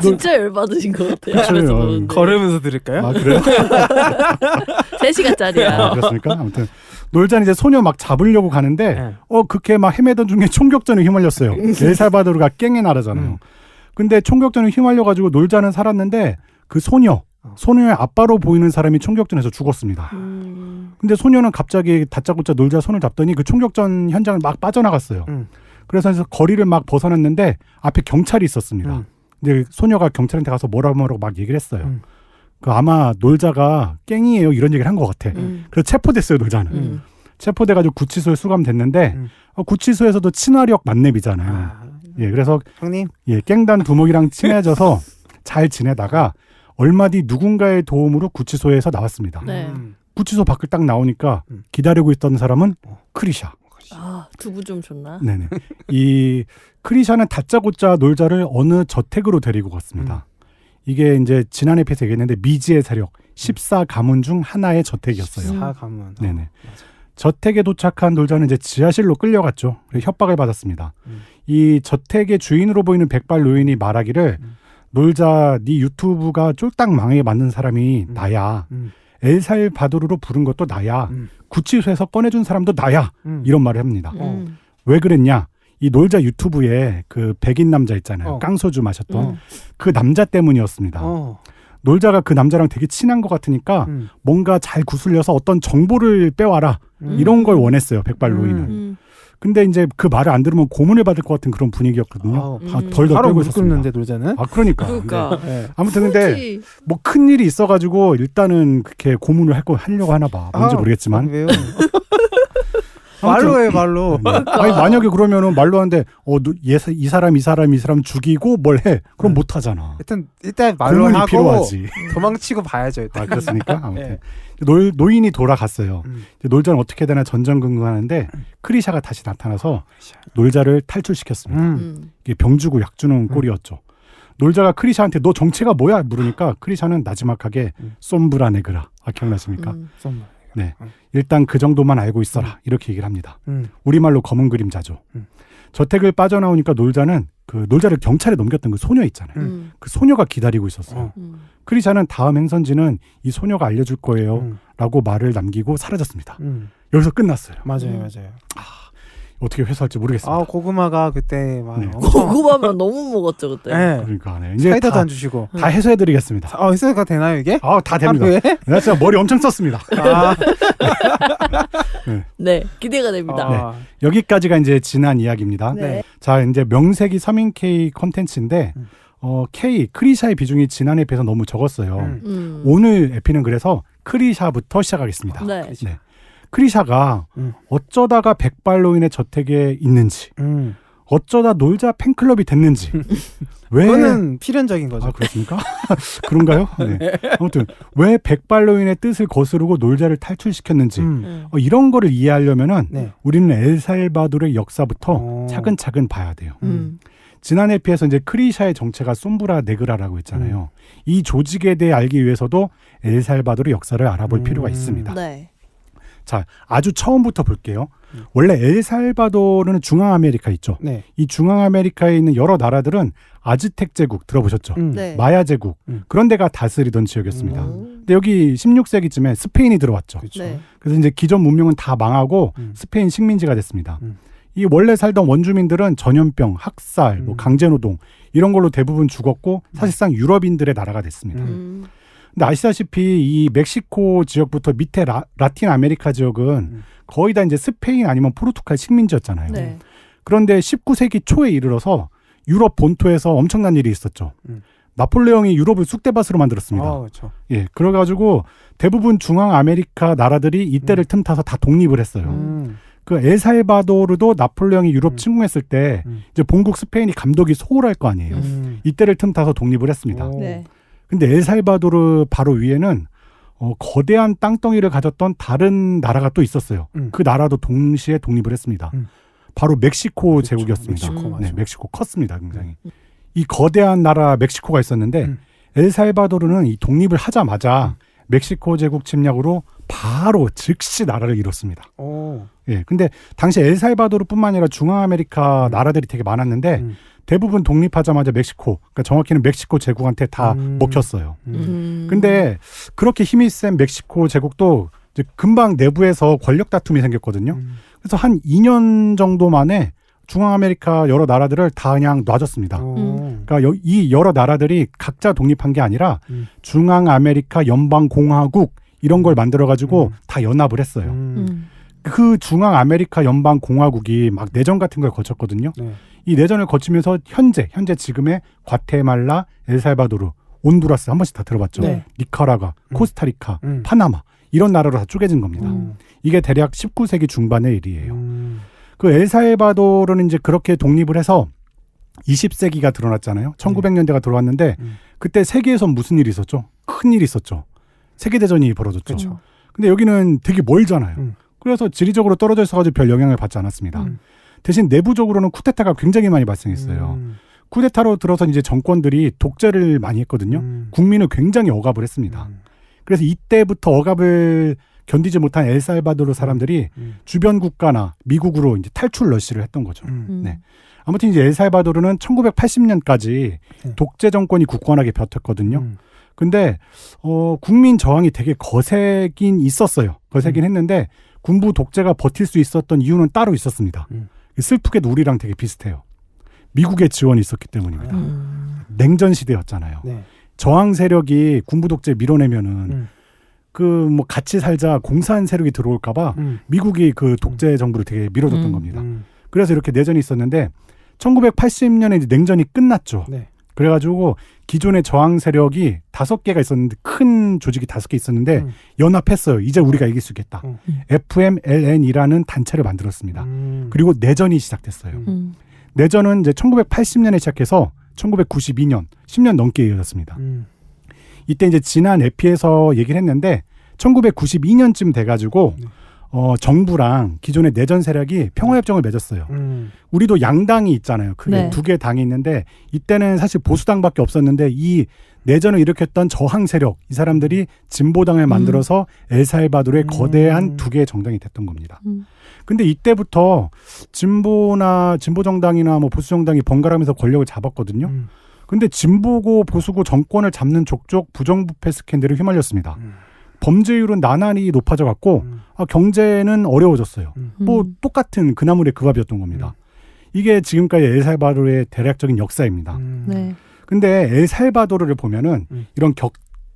진짜 열받으신 것 같아요. 걸으면서 들을까요? 아, 그래요? 3시간짜리야. 아, 그렇습니까? 아무튼 놀자는 이제 소녀 막 잡으려고 가는데 그렇게 막 헤매던 중에 총격전에 휘말렸어요. 엘살바도르가 깽의 나라잖아요. 근데 총격전에 휘말려가지고 놀자는 살았는데 그 소녀의 아빠로 보이는 사람이 총격전에서 죽었습니다. 근데 소녀는 갑자기 다짜고짜 놀자 손을 잡더니 그 총격전 현장을 막 빠져나갔어요. 그래서 거리를 막 벗어났는데 앞에 경찰이 있었습니다. 근데 소녀가 경찰한테 가서 뭐라고 막 얘기를 했어요. 그 아마 놀자가 깽이에요 이런 얘기를 한 것 같아. 그래서 체포됐어요 놀자는. 체포돼가지고 구치소에 수감됐는데 구치소에서도 친화력 만렙이잖아요. 예, 그래서 형님, 예, 깽단 두목이랑 친해져서 잘 지내다가 얼마 뒤 누군가의 도움으로 구치소에서 나왔습니다. 네. 구치소 밖을 딱 나오니까 기다리고 있던 사람은 크리샤. 두부 좀 줬나? 네네. 이 크리샤는 다짜고짜 놀자를 어느 저택으로 데리고 갔습니다. 이게 이제 지난 에피소드에 얘기했는데 미지의 세력 14가문 중 하나의 저택이었어요. 14가문. 네네. 저택에 도착한 놀자는 이제 지하실로 끌려갔죠. 그리고 협박을 받았습니다. 이 저택의 주인으로 보이는 백발 노인이 말하기를 놀자 네 유튜브가 쫄딱 망하게 만든 사람이 나야. 엘살바도르로 부른 것도 나야. 구치소에서 꺼내준 사람도 나야. 이런 말을 합니다. 왜 그랬냐? 이 놀자 유튜브에 그 백인 남자 있잖아요. 깡소주 마셨던 그 남자 때문이었습니다. 놀자가 그 남자랑 되게 친한 것 같으니까 뭔가 잘 구슬려서 어떤 정보를 빼와라. 이런 걸 원했어요. 백발 노인은. 근데 이제 그 말을 안 들으면 고문을 받을 것 같은 그런 분위기였거든요. 덜덜 떨고 있었습니다. 묶었는데 놀자는? 그러니까. 네. 아무튼 근데 뭐 큰 일이 있어가지고 일단은 그렇게 고문을 하려고 하나 봐. 뭔지 모르겠지만. 왜요? 말로 해 말로. 아니 만약에 그러면은 말로 하는데 이 사람 죽이고 뭘 해? 그럼 못 하잖아. 일단 말로 고문이 하고 필요하지. 도망치고 봐야죠. 일단. 아 그렇습니까? 아무튼 네. 노인이 돌아갔어요. 놀자는 어떻게 되나 전전긍긍하는데 크리샤가 다시 나타나서 놀자를 탈출시켰습니다. 이게 병 주고 약 주는 꼴이었죠. 놀자가 크리샤한테 너 정체가 뭐야? 물으니까 크리샤는 나지막하게 솜브라 네그라. 기억나십니까? 네, 일단 그 정도만 알고 있어라. 이렇게 얘기를 합니다. 우리말로 검은 그림자죠. 저택을 빠져나오니까 놀자를 경찰에 넘겼던 그 소녀 있잖아요. 그 소녀가 기다리고 있었어요. 크리샤는 다음 행선지는 이 소녀가 알려줄 거예요. 라고 말을 남기고 사라졌습니다. 여기서 끝났어요. 맞아요. 어떻게 회수할지 모르겠습니다. 고구마가 그때 막 고구마만 너무 먹었죠 그때. 네. 그러니까 이제 사이다도 안 주시고 다 해소해드리겠습니다. 해소가 되나요 이게? 다 됩니다. 내가 진짜 머리 엄청 썼습니다. 네, 기대가 됩니다. 네. 여기까지가 이제 지난 이야기입니다. 네. 자, 이제 명색이 서민 K 컨텐츠인데 크리샤의 비중이 지난해에 비해서 너무 적었어요. 오늘 에피는 그래서 크리샤부터 시작하겠습니다. 네. 네. 크리샤가 어쩌다가 백발노인의 저택에 있는지, 어쩌다 놀자 팬클럽이 됐는지, 그거는 필연적인 거죠. 그렇습니까? 그런가요? 네. 아무튼 왜 백발노인의 뜻을 거스르고 놀자를 탈출시켰는지 이런 거를 이해하려면은 우리는 엘살바도르의 역사부터 차근차근 봐야 돼요. 지난 에피에서 이제 크리샤의 정체가 솜브라 네그라라고 했잖아요. 이 조직에 대해 알기 위해서도 엘살바도르 역사를 알아볼 필요가 있습니다. 네. 자, 아주 처음부터 볼게요. 원래 엘살바도르는 중앙아메리카 있죠. 네. 이 중앙아메리카에 있는 여러 나라들은 아즈텍 제국 들어보셨죠? 네. 마야 제국 그런 데가 다스리던 지역이었습니다. 근데 여기 16세기쯤에 스페인이 들어왔죠. 그렇죠. 네. 그래서 이제 기존 문명은 다 망하고 스페인 식민지가 됐습니다. 이 원래 살던 원주민들은 전염병, 학살, 뭐 강제노동 이런 걸로 대부분 죽었고 사실상 유럽인들의 나라가 됐습니다. 근데 아시다시피 이 멕시코 지역부터 밑에 라틴 아메리카 지역은 거의 다 이제 스페인 아니면 포르투갈 식민지였잖아요. 네. 그런데 19세기 초에 이르러서 유럽 본토에서 엄청난 일이 있었죠. 나폴레옹이 유럽을 쑥대밭으로 만들었습니다. 그렇죠. 예, 그래가지고 대부분 중앙 아메리카 나라들이 이때를 틈타서 다 독립을 했어요. 그 엘살바도르도 나폴레옹이 유럽 침공했을 때 이제 본국 스페인이 감독이 소홀할 거 아니에요. 이때를 틈타서 독립을 했습니다. 네. 근데 엘살바도르 바로 위에는 거대한 땅덩이를 가졌던 다른 나라가 또 있었어요. 그 나라도 동시에 독립을 했습니다. 바로 멕시코 그렇죠. 제국이었습니다. 멕시코, 네, 멕시코 컸습니다, 굉장히. 이 거대한 나라 멕시코가 있었는데 엘살바도르는 이 독립을 하자마자 멕시코 제국 침략으로 바로 즉시 나라를 잃었습니다. 예, 근데 당시 엘살바도르뿐만 아니라 중앙아메리카 나라들이 되게 많았는데 대부분 독립하자마자 멕시코, 그러니까 정확히는 멕시코 제국한테 다 먹혔어요. 근데 그렇게 힘이 센 멕시코 제국도 이제 금방 내부에서 권력 다툼이 생겼거든요. 그래서 한 2년 정도 만에 중앙아메리카 여러 나라들을 다 그냥 놔줬습니다. 그러니까 이 여러 나라들이 각자 독립한 게 아니라 중앙아메리카 연방공화국 이런 걸 만들어가지고 다 연합을 했어요. 그 중앙아메리카 연방공화국이 막 내전 같은 걸 거쳤거든요. 네. 이 내전을 거치면서 현재 지금의 과테말라, 엘살바도르, 온두라스 한 번씩 다 들어봤죠. 네. 니카라과, 코스타리카, 파나마 이런 나라로 다 쪼개진 겁니다. 이게 대략 19세기 중반의 일이에요. 그 엘살바도르는 이제 그렇게 독립을 해서 20세기가 드러났잖아요. 1900년대가 들어왔는데 그때 세계에서 무슨 일이 있었죠? 큰 일이 있었죠. 세계대전이 벌어졌죠. 그렇죠. 근데 여기는 되게 멀잖아요. 그래서 지리적으로 떨어져 있어가지고 별 영향을 받지 않았습니다. 대신 내부적으로는 쿠데타가 굉장히 많이 발생했어요. 쿠데타로 들어서 이제 정권들이 독재를 많이 했거든요. 국민을 굉장히 억압을 했습니다. 그래서 이때부터 억압을 견디지 못한 엘살바도르 사람들이 주변 국가나 미국으로 이제 탈출 러시를 했던 거죠. 네. 아무튼 이제 엘살바도르는 1980년까지 독재 정권이 굳건하게 버텼거든요. 근데 국민 저항이 되게 거세긴 있었어요. 거세긴 했는데 군부 독재가 버틸 수 있었던 이유는 따로 있었습니다. 슬프게도 우리랑 되게 비슷해요. 미국의 지원이 있었기 때문입니다. 냉전 시대였잖아요. 네. 저항 세력이 군부 독재 밀어내면은 그 뭐 같이 살자 공산 세력이 들어올까봐 미국이 그 독재 정부를 되게 밀어줬던 겁니다. 그래서 이렇게 내전이 있었는데 1980년에 이제 냉전이 끝났죠. 네. 그래가지고 기존의 저항 세력이 5개가 있었는데 큰 조직이 5개 있었는데 연합했어요. 이제 우리가 이길 수 있겠다. FMLN이라는 단체를 만들었습니다. 그리고 내전이 시작됐어요. 내전은 이제 1980년에 시작해서 1992년 10년 넘게 이어졌습니다. 이때 이제 지난 에피에서 얘기를 했는데 1992년쯤 돼가지고 정부랑 기존의 내전 세력이 평화협정을 맺었어요. 우리도 양당이 있잖아요. 크게 네. 2개 당이 있는데 이때는 사실 보수당밖에 없었는데 이 내전을 일으켰던 저항 세력 이 사람들이 진보당을 만들어서 엘살바도르의 거대한 2개의 정당이 됐던 겁니다. 근데 이때부터 진보 정당이나 뭐 보수 정당이 번갈아가면서 권력을 잡았거든요. 근데 진보고 보수고 정권을 잡는 족족 부정부패 스캔들을 휘말렸습니다. 범죄율은 나날이 높아져 갖고 경제는 어려워졌어요. 뭐 똑같은 그 나물의 그 밥이었던 겁니다. 이게 지금까지 엘살바도르의 대략적인 역사입니다. 네. 근데 엘살바도르를 보면은 이런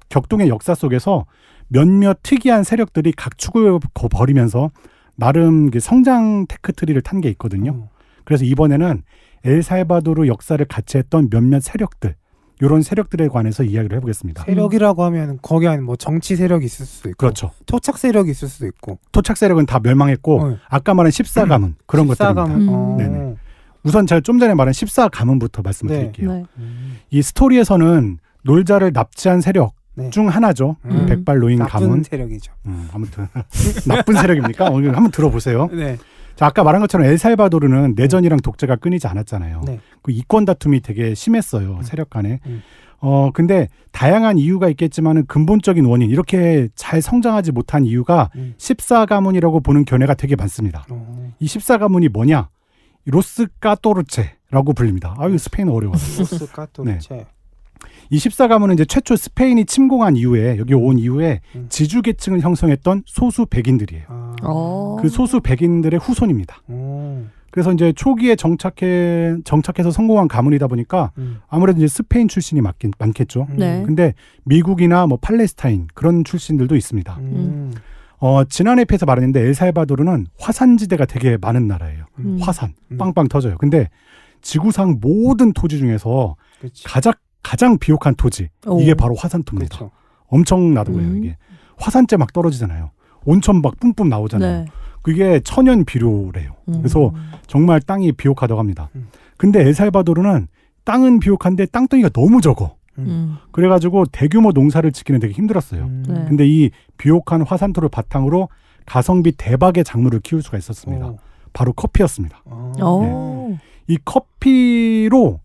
격동의 역사 속에서 몇몇 특이한 세력들이 각축을 벌이면서 나름 성장 테크트리를 탄 게 있거든요. 그래서 이번에는 엘살바도르 역사를 같이 했던 몇몇 세력들, 이런 세력들에 관해서 이야기를 해보겠습니다. 세력이라고 하면 거기 안에 뭐 정치 세력이 있을 수도 있고, 그렇죠. 토착 세력이 있을 수도 있고. 토착 세력은 다 멸망했고 아까 말한 14가문 그런 것들입니다. 네네. 우선 제가 좀 전에 말한 14가문부터 말씀을 드릴게요. 네. 이 스토리에서는 놀자를 납치한 세력 중 하나죠. 백발노인 가문. 나쁜 세력이죠. 아무튼 나쁜 세력입니까? 오늘 한번 들어보세요. 네. 자, 아까 말한 것처럼 엘살바도르는 내전이랑 독재가 끊이지 않았잖아요. 네. 그 이권 다툼이 되게 심했어요. 세력 간에. 근데 다양한 이유가 있겠지만은 근본적인 원인, 이렇게 잘 성장하지 못한 이유가 14가문이라고 보는 견해가 되게 많습니다. 이 14가문이 뭐냐? 로스 까토르체라고 불립니다. 아유, 스페인어 어려워요. 로스 까토르체. 네. 이 14가문은 이제 최초 스페인이 침공한 이후에, 여기 온 이후에 지주계층을 형성했던 소수 백인들이에요. 그 소수 백인들의 후손입니다. 그래서 이제 초기에 정착해서 성공한 가문이다 보니까 아무래도 이제 스페인 출신이 많겠죠. 네. 근데 미국이나 뭐 팔레스타인 그런 출신들도 있습니다. 지난해 에피에서 말했는데 엘살바도르는 화산지대가 되게 많은 나라예요. 화산 빵빵 터져요. 근데 지구상 모든 토지 중에서 가장 비옥한 토지, 이게 바로 화산토입니다. 그렇죠. 엄청나더라고요. 이게 화산재 막 떨어지잖아요. 온천 막 뿜뿜 나오잖아요. 네. 그게 천연 비료래요. 그래서 정말 땅이 비옥하다고 합니다. 근데 엘살바도르는 땅은 비옥한데 땅덩이가 너무 적어. 그래가지고 대규모 농사를 짓기는 되게 힘들었어요. 네. 근데 이 비옥한 화산토를 바탕으로 가성비 대박의 작물을 키울 수가 있었습니다. 바로 커피였습니다. 네. 이 커피로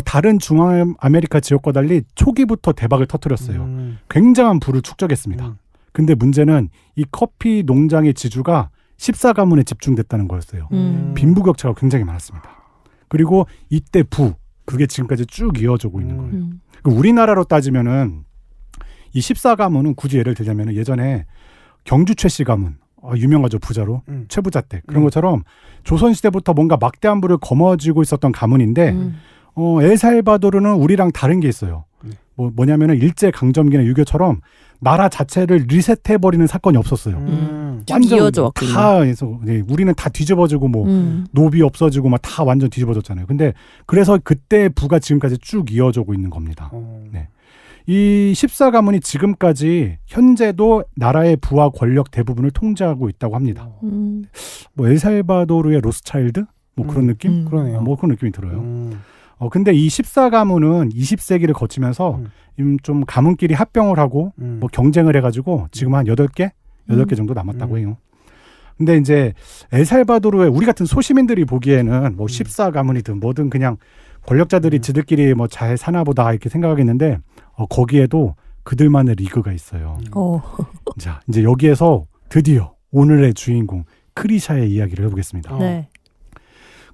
다른 중앙아메리카 지역과 달리 초기부터 대박을 터뜨렸어요. 굉장한 부를 축적했습니다. 근데 문제는 이 커피 농장의 지주가 14가문에 집중됐다는 거였어요. 빈부격차가 굉장히 많았습니다. 그리고 이때 그게 지금까지 쭉 이어지고 있는 거예요. 우리나라로 따지면은 이 14가문은 굳이 예를 들자면 예전에 경주 최씨 가문, 유명하죠, 부자로, 최부자 때 그런 것처럼 조선시대부터 뭔가 막대한 부를 거머쥐고 있었던 가문인데 엘살바도르는 우리랑 다른 게 있어요. 뭐냐면은 일제강점기나 유교처럼 나라 자체를 리셋해버리는 사건이 없었어요. 완전 이어져 왔군요. 다 해서 우리는 다 뒤집어지고 뭐 노비 없어지고 막 다 완전 뒤집어졌잖아요. 근데 그래서 그때 부가 지금까지 쭉 이어지고 있는 겁니다. 네. 이 14가문이 지금까지 현재도 나라의 부와 권력 대부분을 통제하고 있다고 합니다. 뭐 엘살바도르의 로스차일드? 뭐 그런 느낌? 그러네요. 뭐 그런 느낌이 들어요. 근데 이 14가문은 20세기를 거치면서 좀 가문끼리 합병을 하고 뭐 경쟁을 해가지고 지금 한 8개 정도 남았다고 해요. 근데 이제 엘살바도르의 우리 같은 소시민들이 보기에는 뭐 14가문이든 뭐든 그냥 권력자들이 지들끼리 뭐 잘 사나 보다 이렇게 생각하겠는데 거기에도 그들만의 리그가 있어요. 자, 이제 여기에서 드디어 오늘의 주인공 크리샤의 이야기를 해보겠습니다. 네.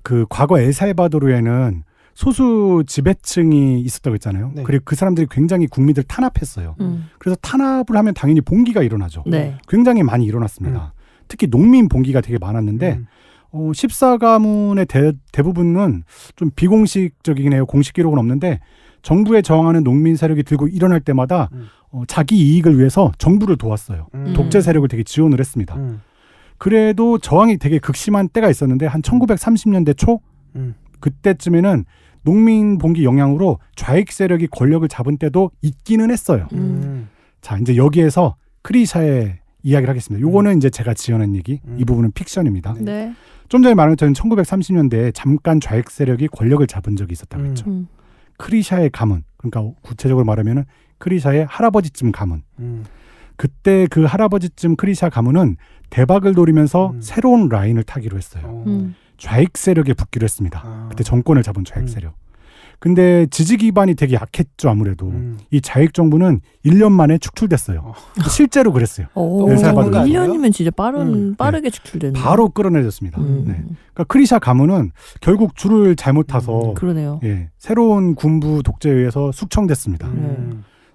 그 과거 엘살바도르에는 소수 지배층이 있었다고 했잖아요. 네. 그리고 그 사람들이 굉장히 국민들 탄압했어요. 그래서 탄압을 하면 당연히 봉기가 일어나죠. 네. 굉장히 많이 일어났습니다. 특히 농민 봉기가 되게 많았는데 14가문의 대부분은 좀 비공식적이긴 해요. 공식 기록은 없는데 정부에 저항하는 농민 세력이 들고 일어날 때마다 자기 이익을 위해서 정부를 도왔어요. 독재 세력을 되게 지원을 했습니다. 그래도 저항이 되게 극심한 때가 있었는데 한 1930년대 초 그때쯤에는 농민 봉기 영향으로 좌익 세력이 권력을 잡은 때도 있기는 했어요. 자, 이제 여기에서 크리샤의 이야기를 하겠습니다. 요거는 이제 제가 지어낸 얘기, 이 부분은 픽션입니다. 네. 좀 전에 말한 것처럼 1930년대에 잠깐 좌익 세력이 권력을 잡은 적이 있었다고 했죠. 크리샤의 가문, 그러니까 구체적으로 말하면은 크리샤의 할아버지쯤 가문. 그때 그 할아버지쯤 크리샤 가문은 대박을 노리면서 새로운 라인을 타기로 했어요. 좌익 세력에 붙기로 했습니다. 그때 정권을 잡은 좌익 세력. 근데 지지 기반이 되게 약했죠, 아무래도. 이 좌익 정부는 1년 만에 축출됐어요. 실제로 그랬어요. 엘살바도르 1년이면 진짜 빠르게 축출됐네. 바로 끌어내렸습니다. 네. 그러니까 크리샤 가문은 결국 줄을 잘못 타서 그러네요. 예, 새로운 군부 독재에 의해서 숙청됐습니다.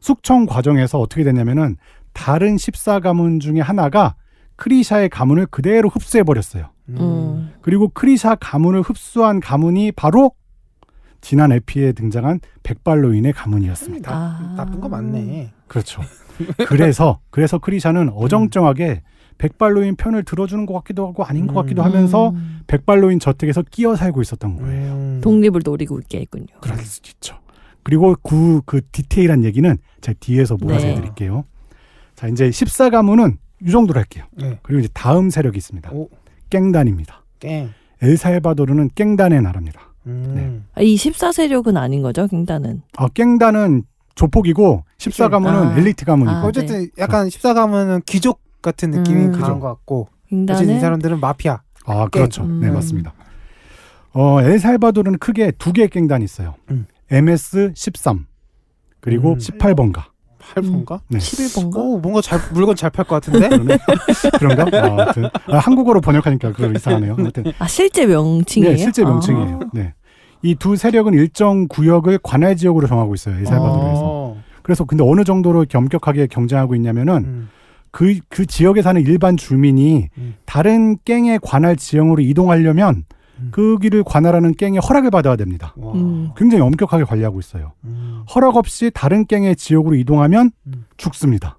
숙청 과정에서 어떻게 됐냐면은 다른 14가문 중에 하나가 크리샤의 가문을 그대로 흡수해버렸어요. 그리고 크리샤 가문을 흡수한 가문이 바로 지난 에피에 등장한 백발로인의 가문이었습니다. 나쁜 거 맞네. 그렇죠. 그래서 크리샤는 어정쩡하게 백발로인 편을 들어주는 것 같기도 하고 아닌 것 같기도 하면서 백발로인 저택에서 끼어 살고 있었던 거예요. 독립을 노리고 있겠군요. 그럴 수도 있죠. 그리고 그 디테일한 얘기는 제가 뒤에서 몰아서 해드릴게요. 자, 이제 14가문은 이 정도로 할게요. 그리고 이제 다음 세력이 있습니다. 깽단입니다. 엘살바도르는 깽단의 나라입니다. 네. 이 14세력은 아닌 거죠, 깽단은? 깽단은 조폭이고 14가문은 엘리트 가문이고. 어쨌든 약간 14가문은 귀족 같은 느낌이 강한 것 같고 어쨌든 이 사람들은 마피아. 그렇죠. 네, 맞습니다. 엘살바도르는 크게 두 개의 깽단이 있어요. MS-13. 그리고 18번가. 8번가? 네. 11번가? 오, 뭔가 물건 잘 팔 것 같은데? 그런가? 아무튼 한국어로 번역하니까 그거 이상하네요. 아무튼 실제 명칭이에요? 네, 실제 명칭이에요. 네. 이 두 세력은 일정 구역을 관할 지역으로 정하고 있어요. 엘살바도르에서. 그래서 근데 어느 정도로 엄격하게 경쟁하고 있냐면은 그 지역에 사는 일반 주민이 다른 갱의 관할 지형으로 이동하려면 그 길을 관할하는 갱의 허락을 받아야 됩니다. 굉장히 엄격하게 관리하고 있어요. 허락 없이 다른 갱의 지역으로 이동하면 죽습니다.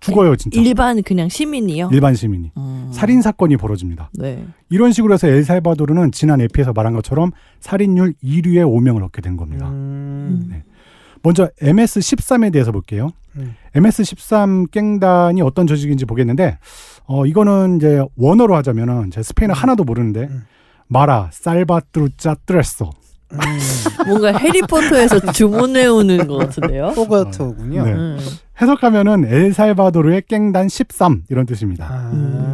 죽어요, 진짜. 일반 그냥 시민이요? 일반 시민이. 살인 사건이 벌어집니다. 네. 이런 식으로 해서 엘살바도르는 지난 에피에서 말한 것처럼 살인율 1위의 오명을 얻게 된 겁니다. 네. 먼저 MS-13에 대해서 볼게요. MS-13 갱단이 어떤 조직인지 보겠는데 이거는 이제 원어로 하자면은 제가 스페인어 하나도 모르는데 마라 살바트루짜 트레소. 뭔가 해리포터에서 주문해오는 것 같은데요? 포가토군요. 네. 해석하면은 엘살바도르의 갱단 13 이런 뜻입니다.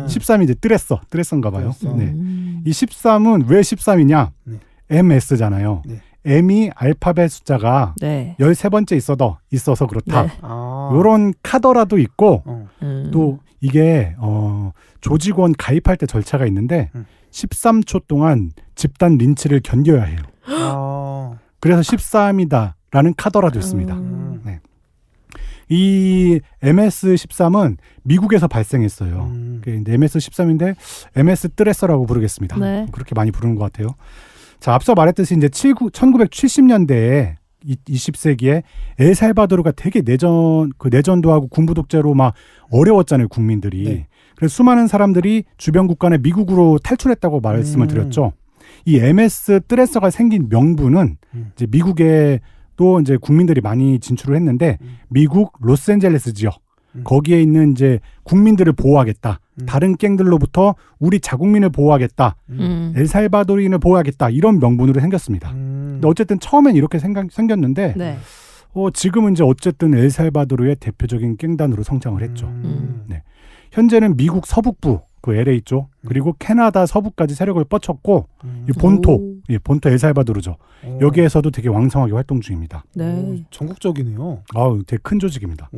13이 이제 트레서인가 봐요. 네. 이 13은 왜 13이냐? 네. MS잖아요. 네. M이 알파벳 숫자가 네. 13번째 있어서 그렇다. 네. 요런 카더라도 있고 또 이게 조직원 가입할 때 절차가 있는데 13초 동안 집단 린치를 견뎌야 해요. 그래서 13이다라는 카더라도 있습니다. 네. 이 MS-13은 미국에서 발생했어요. MS-13인데 MS 트레서라고 부르겠습니다. 네. 그렇게 많이 부르는 것 같아요. 자, 앞서 말했듯이 이제 1970년대에 20세기에 엘살바도르가 되게 내전도 하고 군부 독재로 막 어려웠잖아요, 국민들이. 네. 그래서 수많은 사람들이 주변 국가나 미국으로 탈출했다고 말씀을 드렸죠. 이 MS 트레서가 생긴 명분은 이제 미국에 또 이제 국민들이 많이 진출을 했는데 미국 로스앤젤레스 지역 거기에 있는 이제 국민들을 보호하겠다. 다른 갱들로부터 우리 자국민을 보호하겠다. 엘살바도르인을 보호하겠다. 이런 명분으로 생겼습니다. 근데 어쨌든 처음엔 이렇게 생겼는데 네. 지금은 이제 어쨌든 엘살바도르의 대표적인 갱단으로 성장을 했죠. 네. 현재는 미국 서북부 그 LA 쪽 그리고 캐나다 서부까지 세력을 뻗쳤고 이 본토 엘살바도르죠. 여기에서도 되게 왕성하게 활동 중입니다. 네. 전국적이네요. 되게 큰 조직입니다.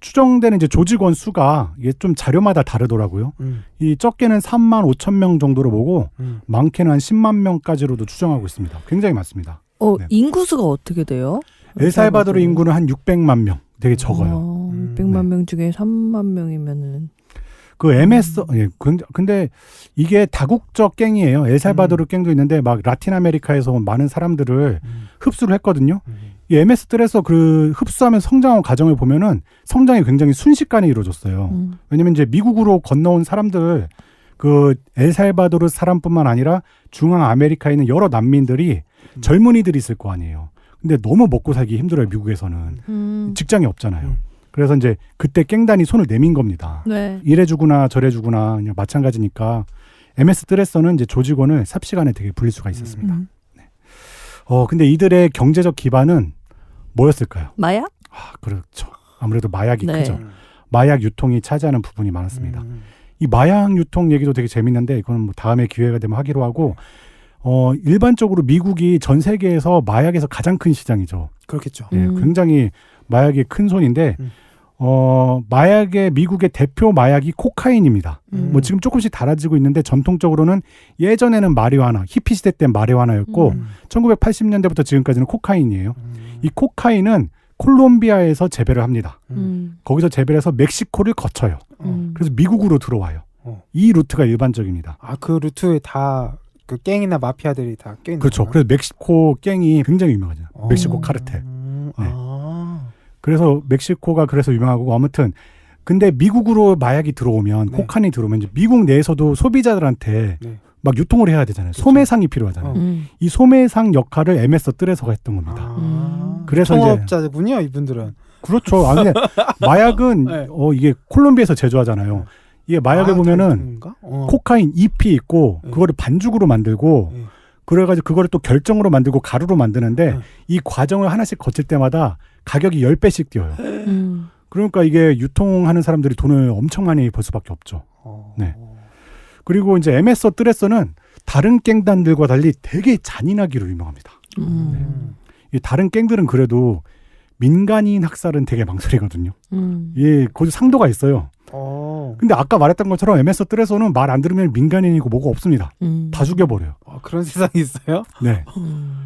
추정되는 이제 조직원 수가 이게 좀 자료마다 다르더라고요. 이 적게는 3만 5천 명 정도로 보고 많게는 한 10만 명까지로도 추정하고 있습니다. 굉장히 많습니다. 네. 인구수가 어떻게 돼요? 엘살바도르 인구는 한 600만 명. 되게 적어요. 600만 명 중에 3만 명이면은 그 MS 근데 이게 다국적 갱이에요. 엘살바도르 갱도 있는데 막 라틴 아메리카에서 온 많은 사람들을 흡수를 했거든요. 이 MS 들에서 그 흡수하면서 성장한 과정을 보면은 성장이 굉장히 순식간에 이루어졌어요. 왜냐면 이제 미국으로 건너온 사람들 그 엘살바도르 사람뿐만 아니라 중앙 아메리카에 있는 여러 난민들이 젊은이들이 있을 거 아니에요. 근데 너무 먹고 살기 힘들어요, 미국에서는. 직장이 없잖아요. 그래서 이제 그때 갱단이 손을 내민 겁니다. 네. 이래주구나 저래주구나 그냥 마찬가지니까 MS 트레서는 이제 조직원을 삽시간에 되게 불릴 수가 있었습니다. 네. 근데 이들의 경제적 기반은 뭐였을까요? 마약? 그렇죠. 아무래도 마약이 네. 크죠. 마약 유통이 차지하는 부분이 많았습니다. 이 마약 유통 얘기도 되게 재밌는데 이건 뭐 다음에 기회가 되면 하기로 하고 일반적으로 미국이 전 세계에서 마약에서 가장 큰 시장이죠. 그렇겠죠. 네, 굉장히 마약의 큰 손인데 마약의 미국의 대표 마약이 코카인입니다. 뭐 지금 조금씩 달라지고 있는데 전통적으로는 예전에는 마리화나 히피 시대 때 마리화나였고 1980년대부터 지금까지는 코카인이에요. 이 코카인은 콜롬비아에서 재배를 합니다. 거기서 재배를 해서 멕시코를 거쳐요. 그래서 미국으로 들어와요. 이 루트가 일반적입니다. 그 루트에 다 그 갱이나 마피아들이 다 껴있는 그렇죠. 거구나. 그래서 멕시코 갱이 굉장히 유명하죠. 멕시코 카르텔. 네. 그래서 멕시코가 그래서 유명하고 아무튼 근데 미국으로 마약이 들어오면 코카인이 들어오면 이제 미국 내에서도 소비자들한테 막 유통을 해야 되잖아요. 그렇죠. 소매상이 필요하잖아요. 이 소매상 역할을 MS 트레서가 했던 겁니다. 그래서 청업자군요, 이분들은. 그렇죠. 근데 마약은 이게 콜롬비아에서 제조하잖아요. 이게 마약을 보면은 코카인 잎이 있고 그거를 반죽으로 만들고 그래가지고 그거를 또 결정으로 만들고 가루로 만드는데 이 과정을 하나씩 거칠 때마다 가격이 10배씩 뛰어요. 그러니까 이게 유통하는 사람들이 돈을 엄청 많이 벌 수밖에 없죠. 네. 그리고 이제 MS 트레서는 다른 갱단들과 달리 되게 잔인하기로 유명합니다. 이 다른 갱들은 그래도 민간인 학살은 되게 망설이거든요. 예, 그 상도가 있어요. 근데 아까 말했던 것처럼 MS 뜰에서는 말 안 들으면 민간인이고 뭐가 없습니다. 다 죽여버려요. 그런 세상이 있어요? 네.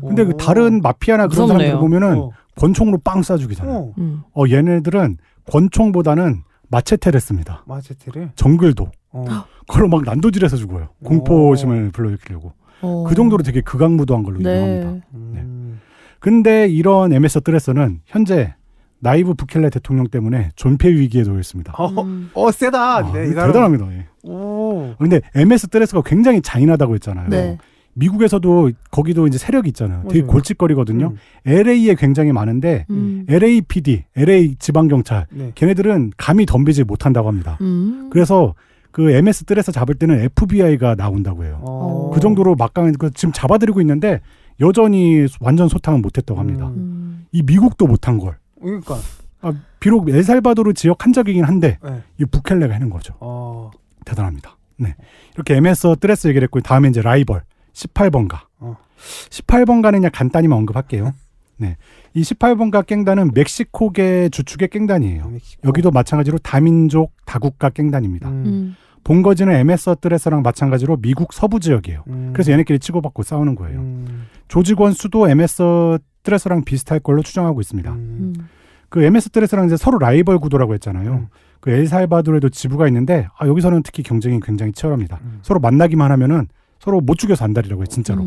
근데 그 다른 마피아나 그런 무섭네요. 사람들 보면은 권총으로 빵 쏴 죽이잖아요. 얘네들은 권총보다는 마체테를 씁니다. 마체테를? 정글도. 그걸로 막 난도질해서 죽어요. 공포심을 불러일으키려고. 그 정도로 되게 극악무도한 걸로 유명합니다. 네. 근데 이런 MS 뜰에서는 현재 나이브 부켈레 대통령 때문에 존폐 위기에 놓여 있습니다. 세다. 네, 대단합니다. 예. 근데 MS 뜰에서가 굉장히 잔인하다고 했잖아요. 네. 미국에서도 거기도 이제 세력이 있잖아요. 되게 맞아요. 골칫거리거든요. LA에 굉장히 많은데 LAPD, LA 지방경찰 네. 걔네들은 감히 덤비지 못한다고 합니다. 그래서 그 MS 뜰에서 잡을 때는 FBI가 나온다고 해요. 그 정도로 막강한 지금 잡아들이고 있는데 여전히 완전 소탕은 못했다고 합니다. 이 미국도 못한 걸. 그러니까 비록 엘살바도르 지역 한적이긴 한데 네. 이 부켈레가 해낸 거죠. 대단합니다. 네. 이렇게 MS 뜰에서 얘기를 했고 다음에 이제 라이벌 18번가. 18번가는 그냥 간단히만 언급할게요. 네. 이 18번가 깽단은 멕시코계 주축의 깽단이에요. 여기도 마찬가지로 다민족 다국가 깽단입니다. 본거지는 MS 뜰에서랑 마찬가지로 미국 서부 지역이에요. 그래서 얘네끼리 치고받고 싸우는 거예요. 조직원 수도 MS 뜰에서랑 비슷할 걸로 추정하고 있습니다. 그 MS 뜰에서랑 이제 서로 라이벌 구도라고 했잖아요. 그 엘살바도르에도 지부가 있는데 여기서는 특히 경쟁이 굉장히 치열합니다. 서로 만나기만 하면은 서로 못 죽여서 안달이라고 해요. 진짜로.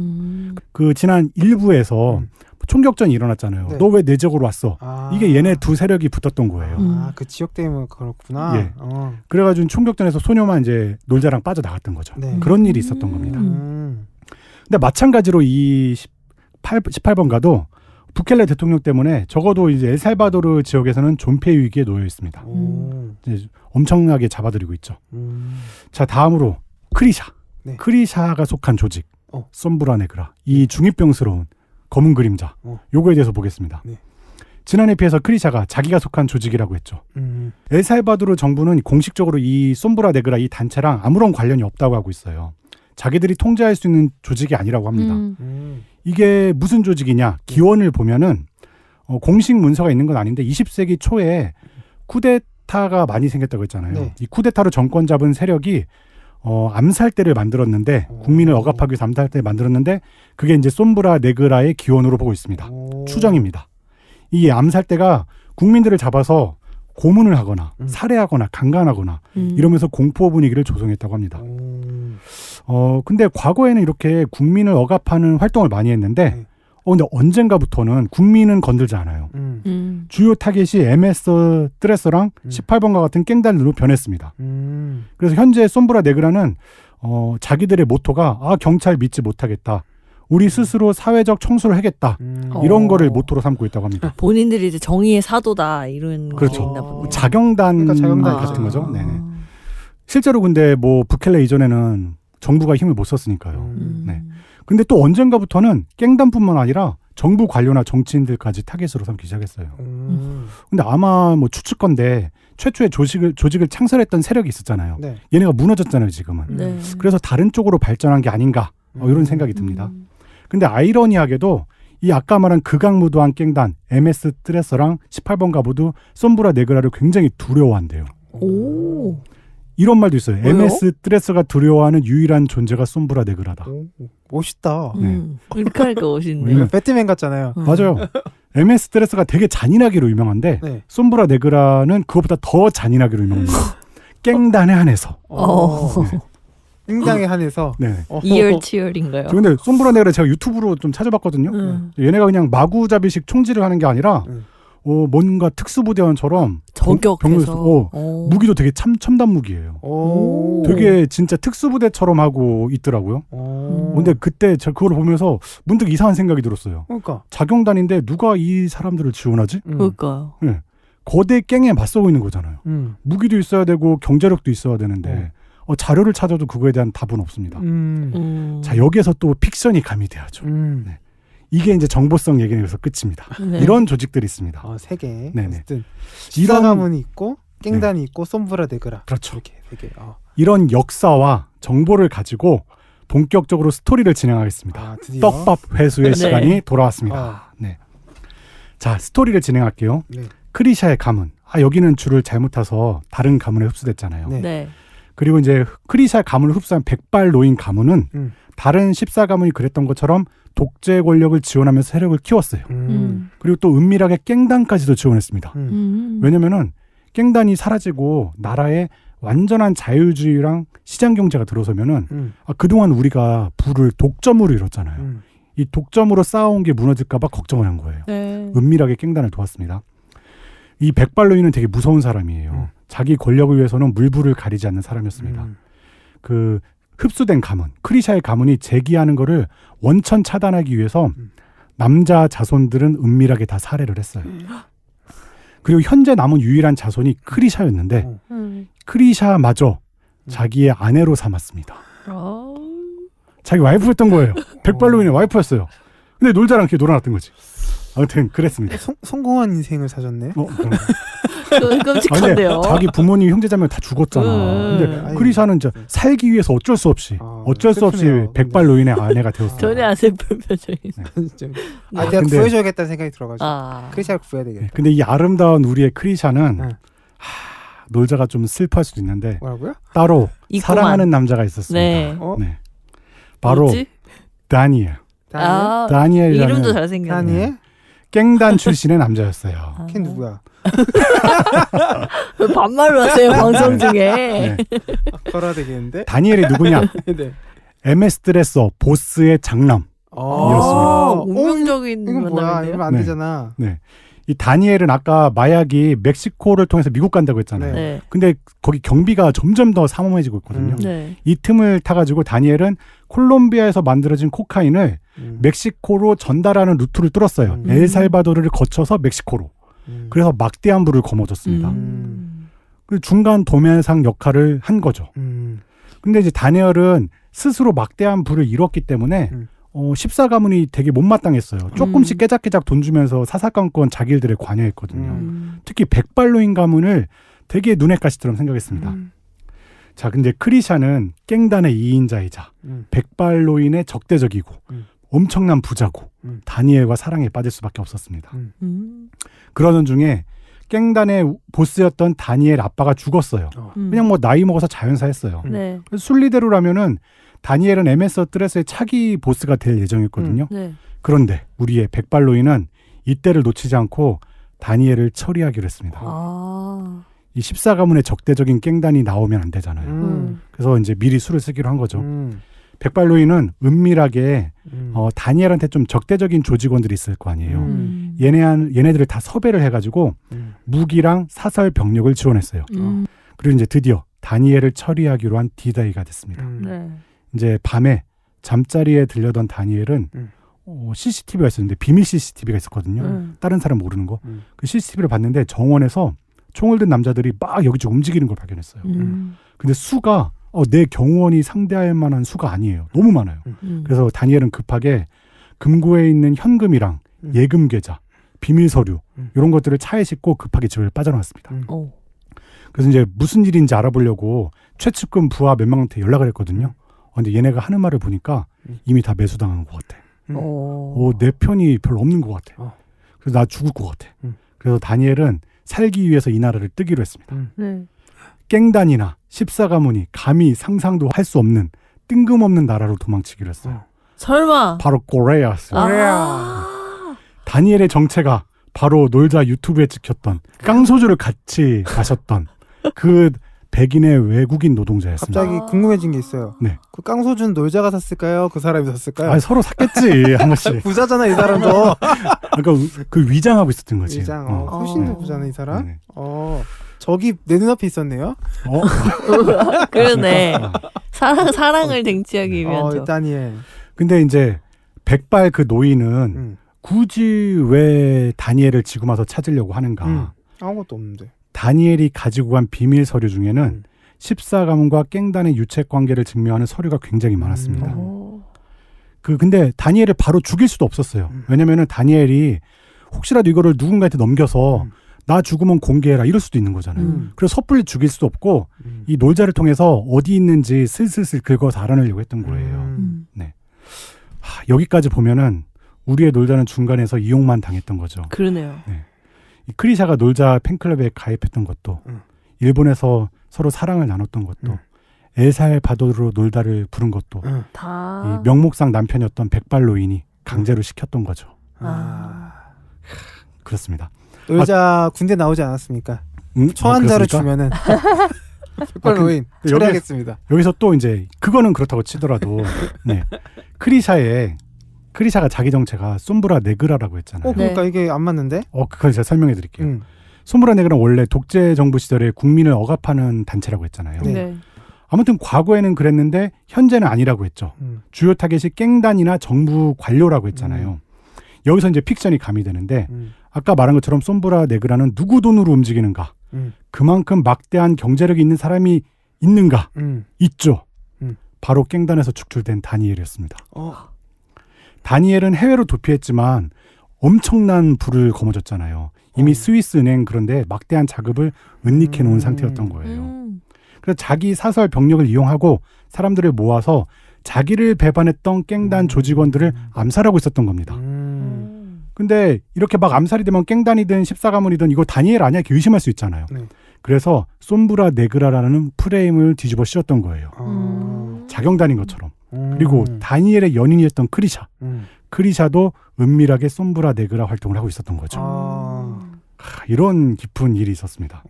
그 지난 1부에서 총격전이 일어났잖아요. 네. 너 왜 내 지역으로 왔어? 이게 얘네 두 세력이 붙었던 거예요. 그 지역 때문에 그렇구나. 예. 그래가지고 총격전에서 소녀만 이제 놀자랑 빠져나갔던 거죠. 네. 그런 일이 있었던 겁니다. 근데 마찬가지로 이 18번가도 부켈레 대통령 때문에 적어도 이제 엘살바도르 지역에서는 존폐 위기에 놓여 있습니다. 이제 엄청나게 잡아들이고 있죠. 자, 다음으로 크리샤. 네. 크리샤가 속한 조직. 솜브라 네그라. 이 중이병스러운 검은 그림자. 요거에 대해서 보겠습니다. 네. 지난 에피에서 크리샤가 자기가 속한 조직이라고 했죠. 엘살바도르 정부는 공식적으로 이 솜브라 네그라 이 단체랑 아무런 관련이 없다고 하고 있어요. 자기들이 통제할 수 있는 조직이 아니라고 합니다. 이게 무슨 조직이냐? 기원을 보면은 공식 문서가 있는 건 아닌데 20세기 초에 쿠데타가 많이 생겼다고 했잖아요. 네. 이 쿠데타로 정권 잡은 세력이 암살대를 만들었는데 국민을 억압하기 위해서 암살대를 만들었는데 그게 이제 솜브라 네그라의 기원으로 보고 있습니다. 추정입니다. 이 암살대가 국민들을 잡아서 고문을 하거나 살해하거나 강간하거나 이러면서 공포 분위기를 조성했다고 합니다. 근데 과거에는 이렇게 국민을 억압하는 활동을 많이 했는데 근데 언젠가부터는 국민은 건들지 않아요. 주요 타겟이 MS 뜰에서랑 18번가 같은 깽단으로 변했습니다. 그래서 현재 솜브라 네그라는 자기들의 모토가 경찰 믿지 못하겠다. 우리 스스로 사회적 청소를 하겠다. 이런 거를 모토로 삼고 있다고 합니다. 본인들이 이제 정의의 사도다 이런 그렇죠. 게 있나 보네요. 자경단, 그러니까 자경단 같은 거죠. 네네. 실제로 근데 뭐 부켈레 이전에는 정부가 힘을 못 썼으니까요. 네. 근데 또 언젠가부터는 깽단뿐만 아니라 정부 관료나 정치인들까지 타겟으로 삼기 시작했어요. 근데 아마 뭐 추측건데 최초의 조직을 창설했던 세력이 있었잖아요. 네. 얘네가 무너졌잖아요, 지금은. 네. 그래서 다른 쪽으로 발전한 게 아닌가 이런 생각이 듭니다. 근데 아이러니하게도 이 아까 말한 극악무도한 깽단 MS 뜰에서랑 18번가 모두 솜브라 네그라를 굉장히 두려워한대요. 오. 이런 말도 있어요. 왜요? MS 뜰에서가 두려워하는 유일한 존재가 솜브라 네그라다. 멋있다. 이렇게 하니까 멋있네. 네. 배트맨 같잖아요. 맞아요. MS 뜰에서가 되게 잔인하기로 유명한데 네. 솜브라 네그라는 그것보다 더 잔인하기로 유명합니다. 깽단에 한해서. 깽단에 한해서. 네. 이열치열인가요? 근데 솜브라 네그라 제가 유튜브로 좀 찾아봤거든요. 얘네가 그냥 마구잡이식 총질을 하는 게 아니라 뭔가 특수부대원처럼 저격해서 무기도 되게 첨단 무기예요. 되게 진짜 특수부대처럼 하고 있더라고요. 근데 그때 제가 그걸 보면서 문득 이상한 생각이 들었어요. 그러니까 자경단인데 누가 이 사람들을 지원하지? 그러니까요. 네. 거대 깽에 맞서고 있는 거잖아요. 무기도 있어야 되고 경제력도 있어야 되는데 자료를 찾아도 그거에 대한 답은 없습니다. 자, 여기에서 또 픽션이 가미돼야죠. 네. 이게 이제 정보성 얘기에서 끝입니다. 네. 이런 조직들이 있습니다. 세 개. 네네. 어쨌든 시사가문이 있고 깽단이 있고 솜브라 네그라. 그렇죠. 이렇게 세 개. 이런 역사와 정보를 가지고 본격적으로 스토리를 진행하겠습니다. 드디어. 떡밥 회수의 네. 시간이 돌아왔습니다. 네. 자, 스토리를 진행할게요. 네. 크리샤의 가문. 여기는 줄을 잘못 타서 다른 가문에 흡수됐잖아요. 네. 네. 그리고 이제 크리샤의 가문을 흡수한 백발 노인 가문은 다른 14가문이 그랬던 것처럼 독재 권력을 지원하면서 세력을 키웠어요. 그리고 또 은밀하게 깽단까지도 지원했습니다. 왜냐면은 깽단이 사라지고 나라에 완전한 자유주의랑 시장경제가 들어서면은 그동안 우리가 부를 독점으로 이뤘잖아요. 이 독점으로 쌓아온 게 무너질까 봐 걱정을 한 거예요. 네. 은밀하게 깽단을 도왔습니다. 이 백발노인은 되게 무서운 사람이에요. 자기 권력을 위해서는 물불을 가리지 않는 사람이었습니다. 그 흡수된 가문, 크리샤의 가문이 재기하는 거를 원천 차단하기 위해서 남자 자손들은 은밀하게 다 살해를 했어요. 그리고 현재 남은 유일한 자손이 크리샤였는데 크리샤마저 자기의 아내로 삼았습니다. 자기 와이프였던 거예요. 백발노인의 와이프였어요. 근데 놀자랑 이렇게 놀아놨던 거지. 아무튼 그랬습니다. 성공한 인생을 사셨네. 끔찍한데요. 자기 부모님 형제자매 다 죽었잖아. 근데 크리샤는 이제 살기 위해서 어쩔 수 없이 백발노인의 아내가 되었어요. 전혀 안 슬픈 표정이. 내가 구해줘야겠다는 생각이 들어가지고 크리샤를 구해야 되겠다. 근데 이 아름다운 우리의 크리샤는 놀자가 좀 슬퍼할 수도 있는데 뭐라고요? 따로 있구만. 사랑하는 남자가 있었습니다. 네. 네. 바로 뭐지? 다니엘. 다니엘이라는 이름도 잘생겼네. 다니엘? 깽단 출신의 남자였어요. 걔 누구야? 왜 반말로 하세요 방송 중에? 네. 걸어야 되겠는데? 다니엘이 누구냐? 네. MS 드레서 보스의 장남. 운명적인 이건 뭐야? 만남이네요. 이러면 안 되잖아. 네. 이 다니엘은 아까 마약이 멕시코를 통해서 미국 간다고 했잖아요. 네. 근데 거기 경비가 점점 더 삼엄해지고 있거든요. 네. 이 틈을 타가지고 다니엘은 콜롬비아에서 만들어진 코카인을 멕시코로 전달하는 루트를 뚫었어요. 엘살바도르를 거쳐서 멕시코로. 그래서 막대한 부를 거머쥐었습니다. 그 중간 도면상 역할을 한 거죠. 근데 이제 다니엘은 스스로 막대한 부를 이뤘기 때문에 14가문이 되게 못마땅했어요. 조금씩 깨작깨작 돈 주면서 사사건건 자기 일들에 관여했거든요. 특히 백발노인 가문을 되게 눈엣 가시처럼 생각했습니다. 자, 근데 크리샤는 깽단의 2인자이자 백발노인의 적대적이고 엄청난 부자고 다니엘과 사랑에 빠질 수밖에 없었습니다. 그러던 중에 깽단의 보스였던 다니엘 아빠가 죽었어요. 그냥 뭐 나이 먹어서 자연사했어요. 네. 순리대로라면은 다니엘은 MS 드레스의 차기 보스가 될 예정이었거든요. 네. 그런데 우리의 백발노인은 이때를 놓치지 않고 다니엘을 처리하기로 했습니다. 이 14가문의 적대적인 깽단이 나오면 안 되잖아요. 그래서 이제 미리 수를 쓰기로 한 거죠. 백발노인은 은밀하게 다니엘한테 좀 적대적인 조직원들이 있을 거 아니에요. 얘네들을 다 섭외를 해가지고 무기랑 사설 병력을 지원했어요. 그리고 이제 드디어 다니엘을 처리하기로 한 디데이가 됐습니다. 네. 이제 밤에 잠자리에 들려던 다니엘은 CCTV가 있었는데 비밀 CCTV가 있었거든요. 다른 사람 모르는 거. 그 CCTV를 봤는데 정원에서 총을 든 남자들이 막 여기저기 움직이는 걸 발견했어요. 근데 수가 내 경호원이 상대할 만한 수가 아니에요. 너무 많아요. 그래서 다니엘은 급하게 금고에 있는 현금이랑 예금 계좌, 비밀 서류 이런 것들을 차에 싣고 급하게 집을 빠져나왔습니다. 그래서 이제 무슨 일인지 알아보려고 최측근 부하 몇 명한테 연락을 했거든요. 근데 얘네가 하는 말을 보니까 이미 다 매수당한 것 같아. 내 편이 별로 없는 것 같아. 그래서 나 죽을 것 같아. 그래서 다니엘은 살기 위해서 이 나라를 뜨기로 했습니다. 네. 깽단이나 14가문이 감히 상상도 할 수 없는 뜬금없는 나라로 도망치기로 했어요. 설마. 바로 코레아였어요. 다니엘의 정체가 바로 놀자 유튜브에 찍혔던 깡소주를 같이 마셨던 그 백인의 외국인 노동자였습니다. 갑자기 궁금해진 게 있어요. 네. 그 깡소주는 놀자가 샀을까요? 그 사람이 샀을까요? 서로 샀겠지 한 번씩. 부자잖아 이 사람도. 그러니까 그 위장하고 있었던 거지. 위장. 훨씬 더 부자네 이 사람. 네네. 저기 내 눈앞에 있었네요. 그러네. 사랑을 쟁취하기 위한 다니엘. 근데 이제 백발 그 노인은 굳이 왜 다니엘을 지금 와서 찾으려고 하는가? 아무것도 없는데. 다니엘이 가지고 간 비밀 서류 중에는 14가문과 깽단의 유책 관계를 증명하는 서류가 굉장히 많았습니다. 근데 다니엘을 바로 죽일 수도 없었어요. 왜냐면은 다니엘이 혹시라도 이거를 누군가한테 넘겨서 나 죽으면 공개해라 이럴 수도 있는 거잖아요. 그래서 섣불리 죽일 수도 없고 이 놀자를 통해서 어디 있는지 슬슬 긁어서 알아내려고 했던 거예요. 네. 여기까지 보면은 우리의 놀자는 중간에서 이용만 당했던 거죠. 그러네요. 네. 이 크리샤가 놀자 팬클럽에 가입했던 것도 일본에서 서로 사랑을 나눴던 것도 엘살바도르로 놀다를 부른 것도 다 이 명목상 남편이었던 백발노인이 강제로 시켰던 거죠. 그렇습니다. 놀자 군대 나오지 않았습니까? 초환자를 주면은 백발노인 처리하겠습니다. 여기서 또 이제 그거는 그렇다고 치더라도 네. 크리샤가 자기 정체가 솜브라 네그라라고 했잖아요. 그러니까 이게 안 맞는데? 그걸 제가 설명해 드릴게요. 솜브라 네그라는 원래 독재 정부 시절에 국민을 억압하는 단체라고 했잖아요. 네. 아무튼 과거에는 그랬는데 현재는 아니라고 했죠. 주요 타겟이 깽단이나 정부 관료라고 했잖아요. 여기서 이제 픽션이 가미되는데 아까 말한 것처럼 솜브라 네그라는 누구 돈으로 움직이는가? 그만큼 막대한 경제력이 있는 사람이 있는가? 있죠. 바로 깽단에서 축출된 다니엘이었습니다. 다니엘은 해외로 도피했지만 엄청난 부를 거머쥐었잖아요. 이미 스위스 은행 그런데 막대한 자금을 은닉해 놓은 상태였던 거예요. 그래서 자기 사설 병력을 이용하고 사람들을 모아서 자기를 배반했던 깽단 조직원들을 암살하고 있었던 겁니다. 근데 이렇게 막 암살이 되면 깽단이든 십사가문이든 이거 다니엘 아니야? 이렇게 의심할 수 있잖아요. 그래서 솜브라 네그라라는 프레임을 뒤집어 씌웠던 거예요. 자경단인 것처럼. 그리고 다니엘의 연인이었던 크리샤도 은밀하게 솜브라 네그라 활동을 하고 있었던 거죠. 이런 깊은 일이 있었습니다.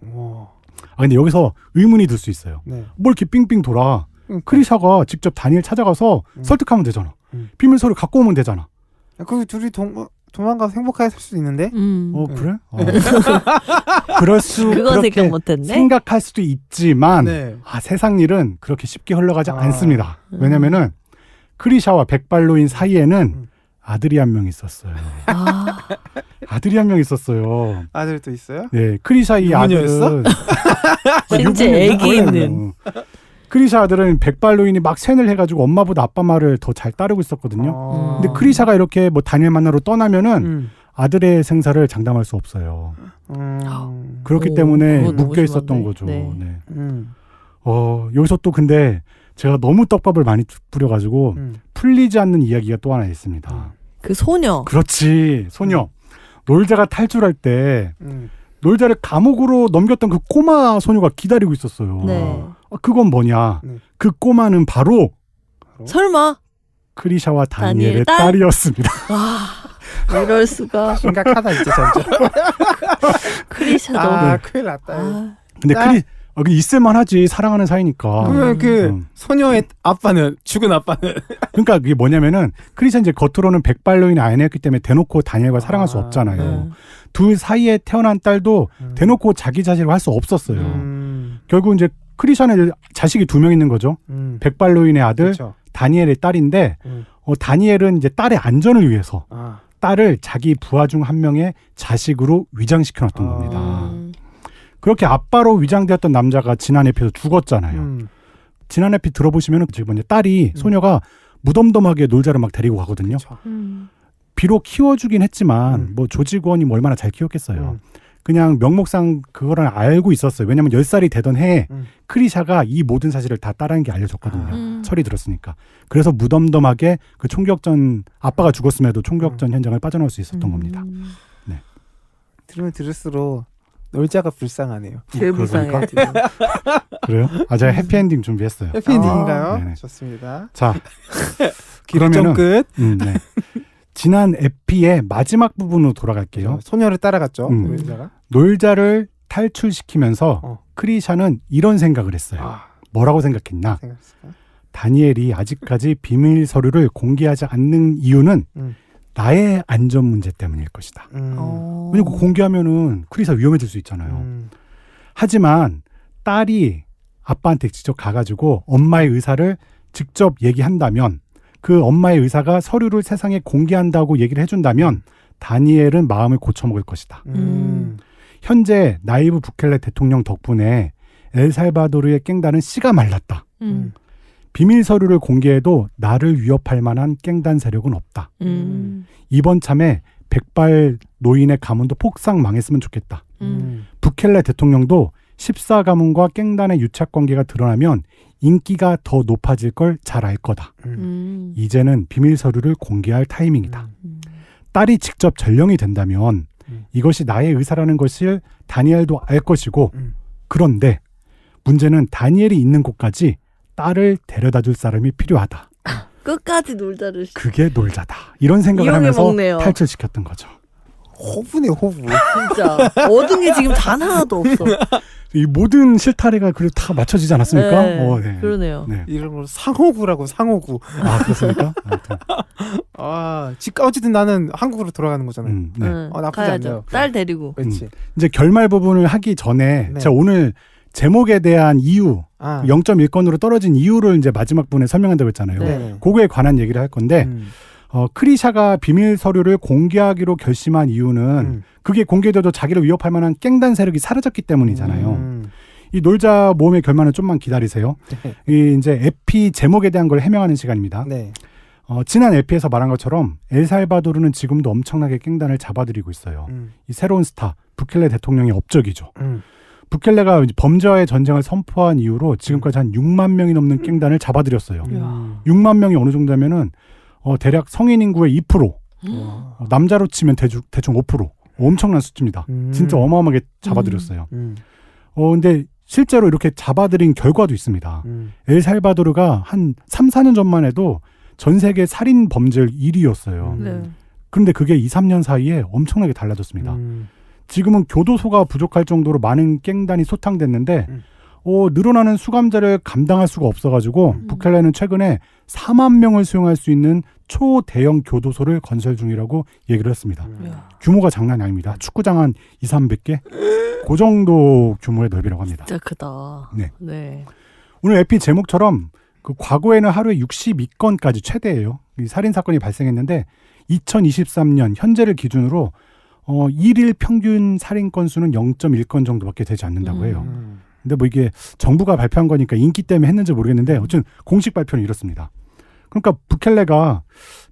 근데 여기서 의문이 들 수 있어요. 뭘 이렇게 삥삥 돌아. 크리샤가 직접 다니엘 찾아가서 설득하면 되잖아. 비밀서를 갖고 오면 되잖아. 그 둘이 도망가서 행복하게 살 수도 있는데? 그래? 그럴 수 그건 생각 못했네. 생각할 수도 있지만 세상 일은 그렇게 쉽게 흘러가지 않습니다. 왜냐면은 크리샤와 백발노인 사이에는 아들이 한 명 있었어요. 아들이 한 명 있었어요. 아들도 있어요? 네, 크리샤 이 아들은 진짜 애기 있는. 크리샤 아들은 백발노인이 막 쇤을 해가지고 엄마보다 아빠 말을 더 잘 따르고 있었거든요. 근데 크리샤가 이렇게 뭐 다니엘 만나러 떠나면은 아들의 생사를 장담할 수 없어요. 그렇기 때문에 묶여 있었던 거죠. 네. 여기서 또 근데 제가 너무 떡밥을 많이 뿌려가지고 풀리지 않는 이야기가 또 하나 있습니다. 그 소녀. 그렇지, 소녀. 놀자가 탈출할 때 놀자를 감옥으로 넘겼던 그 꼬마 소녀가 기다리고 있었어요. 네. 그건 뭐냐? 그 꼬마는 바로 설마 크리샤와 다니엘의 딸이었습니다. 와, 이럴 수가. 심각하다 진짜 진짜. 크리샤도. 큰일 났다. 근데 있을만하지, 사랑하는 사이니까. 그러면 소녀의 아빠는 죽은 아빠는. 그러니까 그게 뭐냐면은 크리샤 이제 겉으로는 백발노인이 아니었기 때문에 대놓고 다니엘과 사랑할 수 없잖아요. 둘 사이에 태어난 딸도 대놓고 자기 자식을 할 수 없었어요. 결국 이제 크리샤는 자식이 2명 있는 거죠. 백발노인의 아들, 그쵸. 다니엘의 딸인데 다니엘은 이제 딸의 안전을 위해서 딸을 자기 부하 중 한 명의 자식으로 위장시켜 놨던 겁니다. 그렇게 아빠로 위장되었던 남자가 지난 에피에서 죽었잖아요. 지난 에피 들어보시면 지금 이제 딸이 소녀가 무덤덤하게 놀자를 막 데리고 가거든요. 비록 키워주긴 했지만 뭐 조직원이 뭐 얼마나 잘 키웠겠어요. 그냥 명목상 그거를 알고 있었어요. 왜냐하면 10살이 되던 해에 크리샤가 이 모든 사실을 다 딸한 게 알려졌거든요. 철이 들었으니까. 그래서 무덤덤하게 그 총격전, 아빠가 죽었음에도 총격전 현장을 빠져나올 수 있었던 겁니다. 네. 들으면 들을수록 놀자가 불쌍하네요. 제일 불쌍해요. 그래요? 제가 해피엔딩 준비했어요. 해피엔딩인가요? 좋습니다. 자, 그러면은 끝. 네. 지난 에피의 마지막 부분으로 돌아갈게요. 소녀를 따라갔죠. 놀자가. 놀자를 탈출시키면서 크리샤는 이런 생각을 했어요. 뭐라고 생각했나? 다니엘이 아직까지 비밀 서류를 공개하지 않는 이유는 나의 안전 문제 때문일 것이다. 왜냐면 공개하면은 크리샤 위험해질 수 있잖아요. 하지만 딸이 아빠한테 직접 가가지고 엄마의 의사를 직접 얘기한다면, 그 엄마의 의사가 서류를 세상에 공개한다고 얘기를 해준다면 다니엘은 마음을 고쳐먹을 것이다. 현재 나이브 부켈레 대통령 덕분에 엘살바도르의 깽단은 씨가 말랐다. 비밀 서류를 공개해도 나를 위협할 만한 깽단 세력은 없다. 이번 참에 백발 노인의 가문도 폭삭 망했으면 좋겠다. 부켈레 대통령도 14가문과 깽단의 유착관계가 드러나면 인기가 더 높아질 걸 잘 알 거다. 이제는 비밀 서류를 공개할 타이밍이다. 딸이 직접 전령이 된다면 이것이 나의 의사라는 것을 다니엘도 알 것이고 그런데 문제는 다니엘이 있는 곳까지 딸을 데려다줄 사람이 필요하다. 끝까지 놀자를. 그게 놀자다. 이런 생각을 하면서 먹네요. 탈출시켰던 거죠. 호구네 호구. 진짜 얻은 게 지금 단 하나도 없어. 이 모든 실타래가 그리고 다 맞춰지지 않았습니까? 네, 네. 그러네요. 네. 이런 걸 상호구라고 상호구. 아 그렇습니까? 아무튼. 어쨌든 나는 한국으로 돌아가는 거잖아요. 네. 나쁘지 가야죠. 않네요. 딸 데리고. 그렇지. 이제 결말 부분을 하기 전에 네. 제가 오늘 제목에 대한 이유 0.1건으로 떨어진 이유를 이제 마지막 부분에 설명한다고 했잖아요. 네. 그거에 관한 얘기를 할 건데 크리샤가 비밀 서류를 공개하기로 결심한 이유는 그게 공개돼도 자기를 위협할 만한 깽단 세력이 사라졌기 때문이잖아요. 이 놀자 모험의 결말은 좀만 기다리세요. 이 이제 에피 제목에 대한 걸 해명하는 시간입니다. 네. 지난 에피에서 말한 것처럼 엘살바도르는 지금도 엄청나게 깽단을 잡아들이고 있어요. 이 새로운 스타 부켈레 대통령의 업적이죠. 부켈레가 범죄와의 전쟁을 선포한 이후로 지금까지 한 6만 명이 넘는 깽단을 잡아들였어요. 6만 명이 어느 정도면은 대략 성인 인구의 2%, 남자로 치면 대충 5%. 엄청난 수치입니다. 진짜 어마어마하게 잡아들였어요. 근데 실제로 이렇게 잡아들인 결과도 있습니다. 엘살바도르가 한 3, 4년 전만 해도 전 세계 살인 범죄율 1위였어요. 네. 그런데 그게 2, 3년 사이에 엄청나게 달라졌습니다. 지금은 교도소가 부족할 정도로 많은 깽단이 소탕됐는데 늘어나는 수감자를 감당할 수가 없어가지고 부켈레는 최근에 4만 명을 수용할 수 있는 초대형 교도소를 건설 중이라고 얘기를 했습니다. 규모가 장난이 아닙니다. 축구장 한 2, 300개? 그 정도 규모의 넓이라고 합니다. 진짜 크다. 네. 네. 오늘 오늘 에피 제목처럼 그 과거에는 하루에 62건까지 최대예요. 이 살인사건이 발생했는데 2023년 현재를 기준으로 1일 평균 살인 건수는 0.1건 정도밖에 되지 않는다고 해요. 근데 뭐 이게 정부가 발표한 거니까 인기 때문에 했는지 모르겠는데 어쨌든 공식 발표는 이렇습니다. 그러니까 부켈레가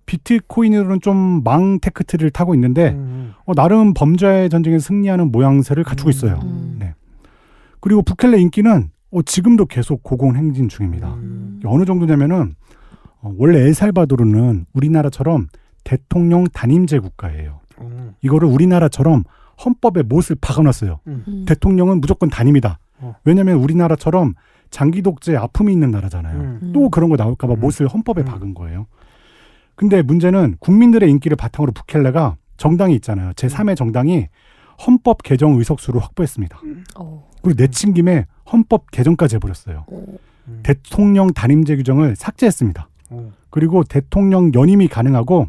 비트코인으로는 좀 망테크트를 타고 있는데 나름 범죄 전쟁에 승리하는 모양새를 갖추고 있어요. 네. 그리고 부켈레 인기는 지금도 계속 고공행진 중입니다. 어느 정도냐면은 원래 엘살바도르는 우리나라처럼 대통령 단임제 국가예요. 이거를 우리나라처럼 헌법에 못을 박아놨어요. 대통령은 무조건 단임이다. 왜냐하면 우리나라처럼 장기 독재 아픔이 있는 나라잖아요. 또 그런 거 나올까봐 못을 헌법에 박은 거예요. 근데 문제는 국민들의 인기를 바탕으로 부켈레가 정당이 있잖아요. 제3의 정당이 헌법 개정 의석수를 확보했습니다. 그리고 내친 김에 헌법 개정까지 해버렸어요. 대통령 단임제 규정을 삭제했습니다. 그리고 대통령 연임이 가능하고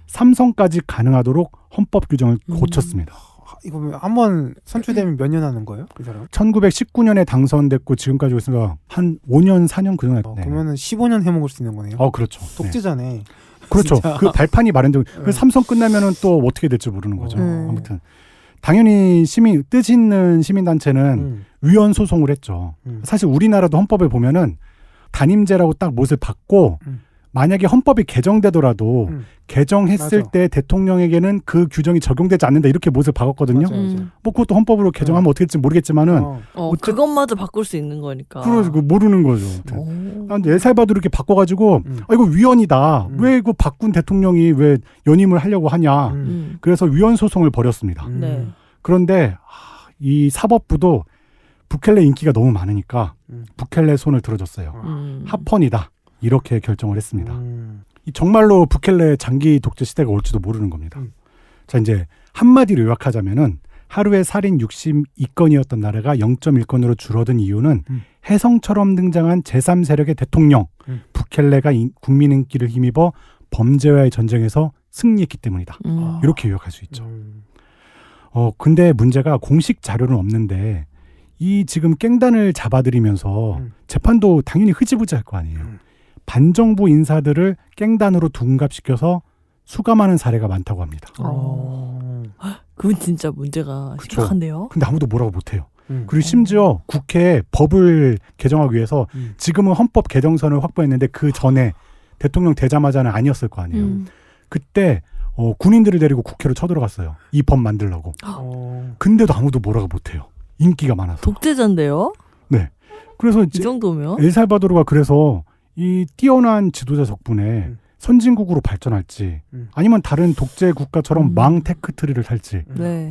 삼성까지 가능하도록 헌법 규정을 고쳤습니다. 이거 한번 선출되면 몇 년 하는 거예요? 이 사람? 1919년에 당선됐고 지금까지 있으니까 한 5년, 4년 그 정도. 그러면은 15년 해먹을 수 있는 거네요. 그렇죠. 독재자네. 네. 그렇죠. 진짜. 그 발판이 마련되고 그 삼성 끝나면은 또 어떻게 될지 모르는 거죠. 아무튼 당연히 뜻 있는 시민단체는 위헌 소송을 했죠. 사실 우리나라도 헌법에 보면은 단임제라고 딱 못을 받고 만약에 헌법이 개정되더라도 개정했을 맞아. 때 대통령에게는 그 규정이 적용되지 않는다 이렇게 못을 박았거든요. 맞아. 뭐 그것도 헌법으로 개정하면 어떻게 될지 모르겠지만은 그것마저 바꿀 수 있는 거니까. 그러고 모르는 거죠. 근데 엘살바도르 이렇게 바꿔가지고 이거 위헌이다. 왜 이거 바꾼 대통령이 왜 연임을 하려고 하냐. 그래서 위헌 소송을 벌였습니다. 네. 그런데 이 사법부도 부켈레 인기가 너무 많으니까 부켈레 손을 들어줬어요. 합헌이다. 이렇게 결정을 했습니다. 정말로 부켈레 장기 독재 시대가 올지도 모르는 겁니다. 자, 이제 한마디로 요약하자면은 하루에 살인 62건이었던 나라가 0.1건으로 줄어든 이유는 혜성처럼 등장한 제3세력의 대통령 부켈레가 국민 인기를 힘입어 범죄와의 전쟁에서 승리했기 때문이다. 이렇게 요약할 수 있죠. 근데 문제가 공식 자료는 없는데 이 지금 깽단을 잡아들이면서 재판도 당연히 흐지부지할 거 아니에요. 반정부 인사들을 깽단으로 둔갑시켜서 수감하는 사례가 많다고 합니다. 그건 진짜 문제가 그쵸. 심각한데요. 근데 아무도 뭐라고 못해요. 그리고 심지어 국회에 법을 개정하기 위해서 지금은 헌법 개정선을 확보했는데 그 전에 대통령 되자마자는 아니었을 거 아니에요. 그때 군인들을 데리고 국회로 쳐들어갔어요. 이 법 만들려고. 근데도 아무도 뭐라고 못해요. 인기가 많아서. 독재자인데요? 네. 그래서 이 정도면? 엘살바도르가 그래서 이 뛰어난 지도자 덕분에 선진국으로 발전할지 아니면 다른 독재 국가처럼 망테크 트리를 탈지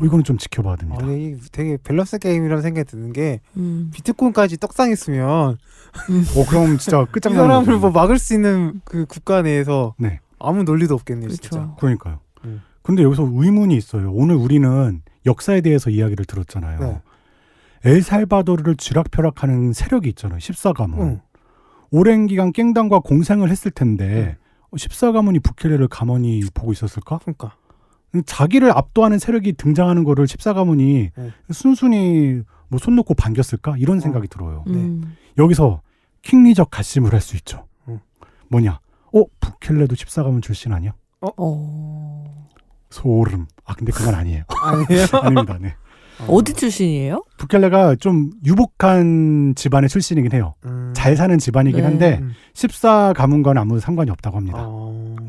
이거는 좀 지켜봐야 됩니다. 이게 되게 밸런스 게임이라는 생각이 드는 게 비트코인까지 떡상했으면 그럼 진짜 이 끝장나는 사람을 뭐 막을 수 있는 그 국가 내에서 네. 아무 논리도 없겠네요. 그쵸. 진짜. 그러니까요. 근데 여기서 의문이 있어요. 오늘 우리는 역사에 대해서 이야기를 들었잖아요. 네. 엘살바도르를 쥐락펴락하는 세력이 있잖아요. 14가문. 오랜 기간 깽당과 공생을 했을 텐데 14가문이 부켈레를 가만히 보고 있었을까? 그러니까. 자기를 압도하는 세력이 등장하는 거를 14가문이 순순히 뭐 손 놓고 반겼을까? 이런 생각이 들어요. 여기서 킹리적 가심을 할 수 있죠. 뭐냐? 부켈레도 14가문 출신 아니야? 소름. 근데 그건 아니에요. 아니에요? 아닙니다. 네. 어디 출신이에요? 부켈레가 좀 유복한 집안의 출신이긴 해요. 잘 사는 집안이긴 한데 14가문과는 아무 상관이 없다고 합니다.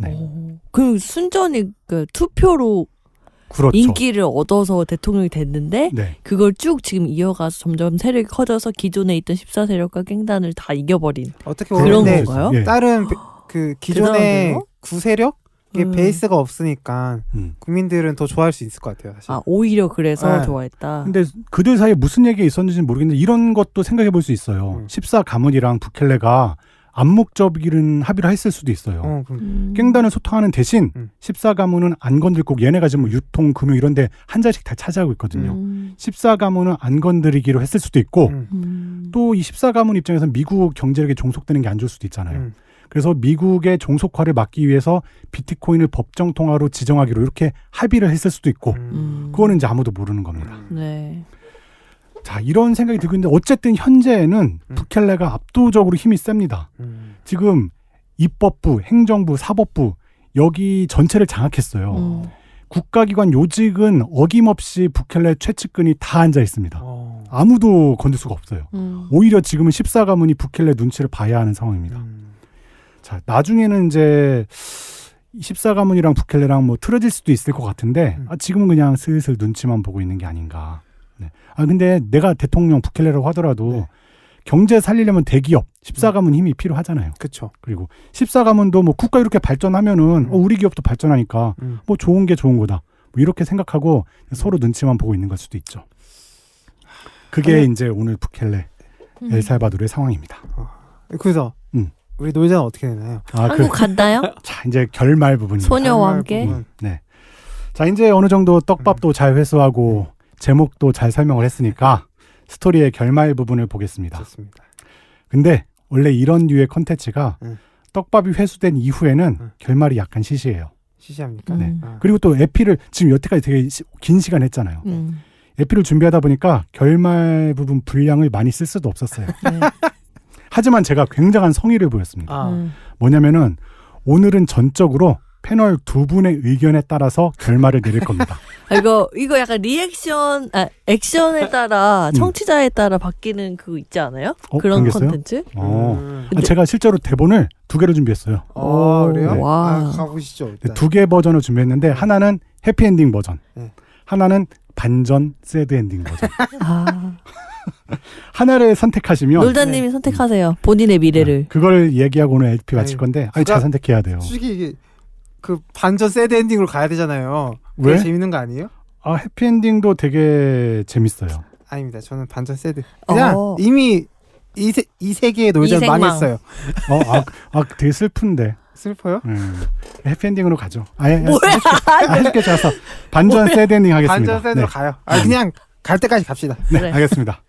네. 그럼 순전히 그 투표로 그렇죠. 인기를 얻어서 대통령이 됐는데 네. 그걸 쭉 지금 이어가서 점점 세력이 커져서 기존에 있던 14세력과 깽단을 다 이겨버린 어떻게 그런 보면 건가요? 예. 다른 그 기존의 대단한데요? 구세력 이게 베이스가 없으니까 국민들은 더 좋아할 수 있을 것 같아요. 사실. 오히려 그래서 네. 좋아했다. 근데 그들 사이에 무슨 얘기가 있었는지는 모르겠는데 이런 것도 생각해 볼 수 있어요. 14가문이랑 부켈레가 암묵적인 합의를 했을 수도 있어요. 깽단을 소통하는 대신 14가문은 안 건들고 얘네가 지금 유통, 금융 이런 데 한 자리씩 다 차지하고 있거든요. 14가문은 안 건드리기로 했을 수도 있고 또 이 14가문 입장에서 미국 경제력에 종속되는 게 안 좋을 수도 있잖아요. 그래서 미국의 종속화를 막기 위해서 비트코인을 법정 통화로 지정하기로 이렇게 합의를 했을 수도 있고 그거는 이제 아무도 모르는 겁니다. 네. 자, 이런 생각이 들고 있는데 어쨌든 현재는 부켈레가 압도적으로 힘이 셉니다. 지금 입법부, 행정부, 사법부 여기 전체를 장악했어요. 국가기관 요직은 어김없이 부켈레 최측근이 다 앉아 있습니다. 아무도 건들 수가 없어요. 오히려 지금은 14가문이 부켈레 눈치를 봐야 하는 상황입니다. 자, 나중에는 이제 14가문이랑 부켈레랑 뭐 틀어질 수도 있을 것 같은데 지금은 그냥 슬슬 눈치만 보고 있는 게 아닌가. 네. 근데 내가 대통령 부켈레라고 하더라도 경제 살리려면 대기업 14가문 힘이 필요하잖아요. 그렇죠. 그리고 14가문도 뭐 국가 이렇게 발전하면은 우리 기업도 발전하니까 뭐 좋은 게 좋은 거다. 뭐 이렇게 생각하고 서로 눈치만 보고 있는 걸 수도 있죠. 그게 이제 오늘 부켈레 엘살바도르의 상황입니다. 그래서 우리 놀자는 어떻게 되나요? 한국 갔나요? 자, 이제 결말 부분입니다. 소녀와 함께. 네. 자, 이제 어느 정도 떡밥도 잘 회수하고 제목도 잘 설명을 했으니까 스토리의 결말 부분을 보겠습니다. 좋습니다. 근데 원래 이런 류의 컨텐츠가 떡밥이 회수된 이후에는 결말이 약간 시시해요. 시시합니까? 네. 그리고 또 에피를 지금 여태까지 되게 긴 시간 했잖아요. 에피를 준비하다 보니까 결말 부분 분량을 많이 쓸 수도 없었어요. 네. 하지만 제가 굉장한 성의를 보였습니다. 뭐냐면은 오늘은 전적으로 패널 두 분의 의견에 따라서 결말을 내릴 겁니다. 이거 약간 리액션, 액션에 따라 청취자에 따라 바뀌는 그거 있지 않아요? 그런 컨텐츠? 제가 실제로 대본을 2개로 준비했어요. 그래요? 네. 와. 가보시죠. 네, 2개 버전을 준비했는데 하나는 해피엔딩 버전, 하나는 반전 새드엔딩 버전. 하나를 선택하시면 놀다님이 선택하세요. 본인의 미래를. 그걸 얘기하고 오늘 LP 마칠 건데 잘 선택해야 돼요. 솔직히 이게 그 반전 새드 엔딩으로 가야 되잖아요. 왜? 재밌는 거 아니에요? 해피엔딩도 되게 재밌어요. 아닙니다. 저는 반전 새드. 그냥 이미 이 세계에 놀자는 이생망. 망했어요. 되게 슬픈데. 슬퍼요? 해피엔딩으로 가죠. 해줄게 좋아서 반전 새드엔딩 하겠습니다. 반전 새드로 가요. 그냥 갈 때까지 갑시다. 네, 그래. 알겠습니다.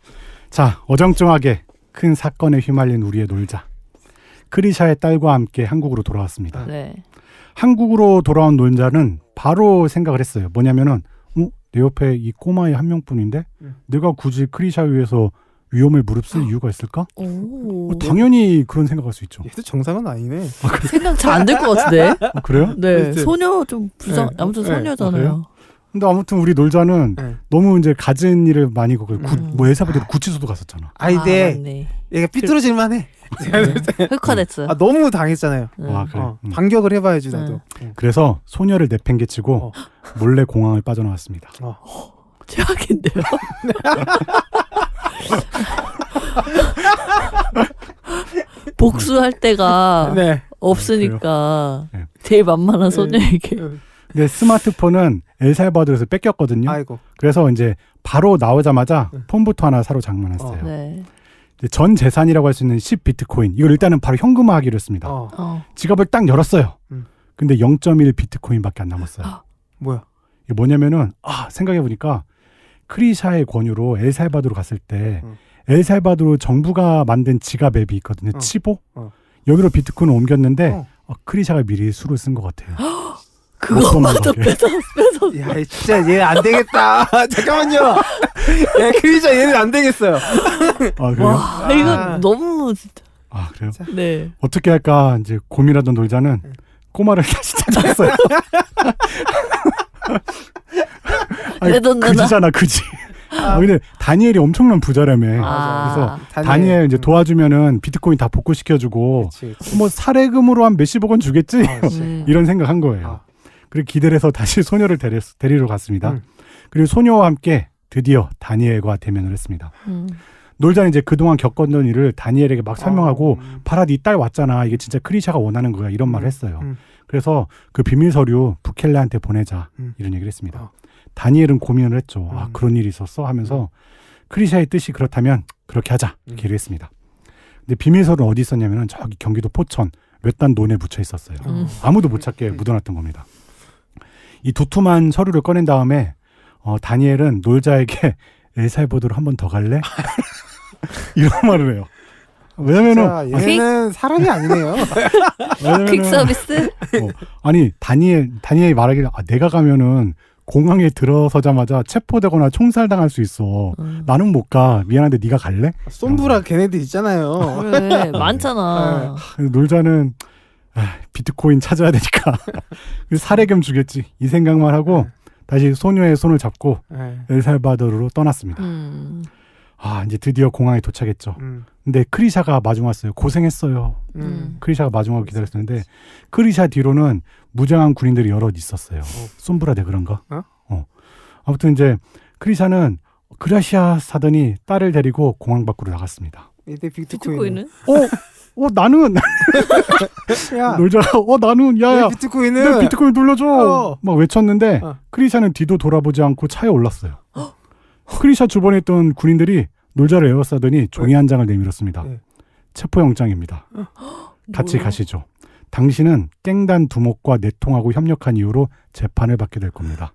자, 어정쩡하게 큰 사건에 휘말린 우리의 놀자. 크리샤의 딸과 함께 한국으로 돌아왔습니다. 네. 한국으로 돌아온 놀자는 바로 생각을 했어요. 뭐냐면은 내 옆에 이 꼬마의 한 명뿐인데 내가 굳이 크리샤 위해서 위험을 무릅쓸 이유가 있을까? 당연히 그런 생각할 수 있죠. 얘도 정상은 아니네. 생각 잘 안 될 것 같은데? 그래요? 네. 소녀 좀 불쌍, 아무튼 소녀잖아요. 근데 아무튼 우리 놀자는 너무 이제 갖은 일을 많이 거고 엘사바도르 구치소도 갔었잖아. 네. 맞네. 얘가 삐뚤어질만해. 흑화됐어. 너무 당했잖아요. 그래. 반격을 해봐야지 나도. 그래서 소녀를 내팽개치고 몰래 공항을 빠져나왔습니다. 최악인데요? 복수할 때가 없으니까 네. 제일 만만한 소녀에게. 근데 스마트폰은 엘살바도르에서 뺏겼거든요. 아이고. 그래서 이제 바로 나오자마자 폰부터 하나 사러 장만했어요. 네. 전 재산이라고 할 수 있는 10비트코인. 이걸 일단은 바로 현금화하기로 했습니다. 지갑을 딱 열었어요. 근데 0.1 비트코인밖에 안 남았어요. 뭐야? 이게 뭐냐면은 생각해보니까 크리샤의 권유로 엘살바도르 갔을 때 엘살바도르 정부가 만든 지갑 앱이 있거든요. 치보? 여기로 비트코인을 옮겼는데 크리샤가 미리 수를 쓴 것 같아요. 그거마저 뺏어. 야, 진짜 얘 안 되겠다. 잠깐만요. 야, 크리샤 얘는 안 되겠어요. 그래요? 와, 이거 너무 진짜. 그래요? 네. 어떻게 할까 이제 고민하던 놀자는 꼬마를 다시 찾았어요. 그지잖아, 그지. 근데 다니엘이 엄청난 부자라며. 그래서 다니엘 이제 도와주면은 비트코인 다 복구시켜주고 그치. 뭐 사례금으로 한 몇십억 원 주겠지. 이런 생각한 거예요. 그리고 기대를 해서 다시 소녀를 데리러 갔습니다. 그리고 소녀와 함께 드디어 다니엘과 대면을 했습니다. 놀자는 이제 그동안 겪었던 일을 다니엘에게 막 설명하고 봐라, 네 딸 왔잖아. 이게 진짜 크리샤가 원하는 거야. 이런 말을 했어요. 그래서 그 비밀 서류 부켈레한테 보내자. 이런 얘기를 했습니다. 다니엘은 고민을 했죠. 그런 일이 있었어? 하면서 크리샤의 뜻이 그렇다면 그렇게 하자. 이렇게 얘기했습니다. 근데 비밀 서류는 어디 있었냐면은 저기 경기도 포천 외딴 논에 묻혀 있었어요. 아무도 못 찾게 묻어놨던 겁니다. 이 두툼한 서류를 꺼낸 다음에 다니엘은 놀자에게 엘살바도르 한 번 더 갈래? 이런 말을 해요. 왜냐면은 얘는 사람이 아니네요. 퀵 서비스? 아니 다니엘이 말하기를 내가 가면은 공항에 들어서자마자 체포되거나 총살당할 수 있어. 나는 못 가. 미안한데 네가 갈래? 솜브라 걔네들 있잖아요. 그래, 많잖아. 놀자는 비트코인 찾아야 되니까 사례금 주겠지. 이 생각만 하고 다시 소녀의 손을 잡고 엘살바도르로 떠났습니다. 이제 드디어 공항에 도착했죠. 근데 크리샤가 마중 왔어요. 고생했어요. 크리샤가 마중하고 기다렸었는데 크리샤 뒤로는 무장한 군인들이 여럿 있었어요. 솜브라데 그런가? 아무튼 이제 크리샤는 그라시아 사더니 딸을 데리고 공항 밖으로 나갔습니다. 이때 비트코인은? 나는 야, 놀자가 나는 야야 비트코인은 내 비트코인 돌려줘 막 외쳤는데 크리샤는 뒤도 돌아보지 않고 차에 올랐어요. 크리샤 주변에 있던 군인들이 놀자를 에워싸더니 종이 한 장을 내밀었습니다. 체포영장입니다. 같이 가시죠. 당신은 깽단 두목과 내통하고 협력한 이유로 재판을 받게 될 겁니다.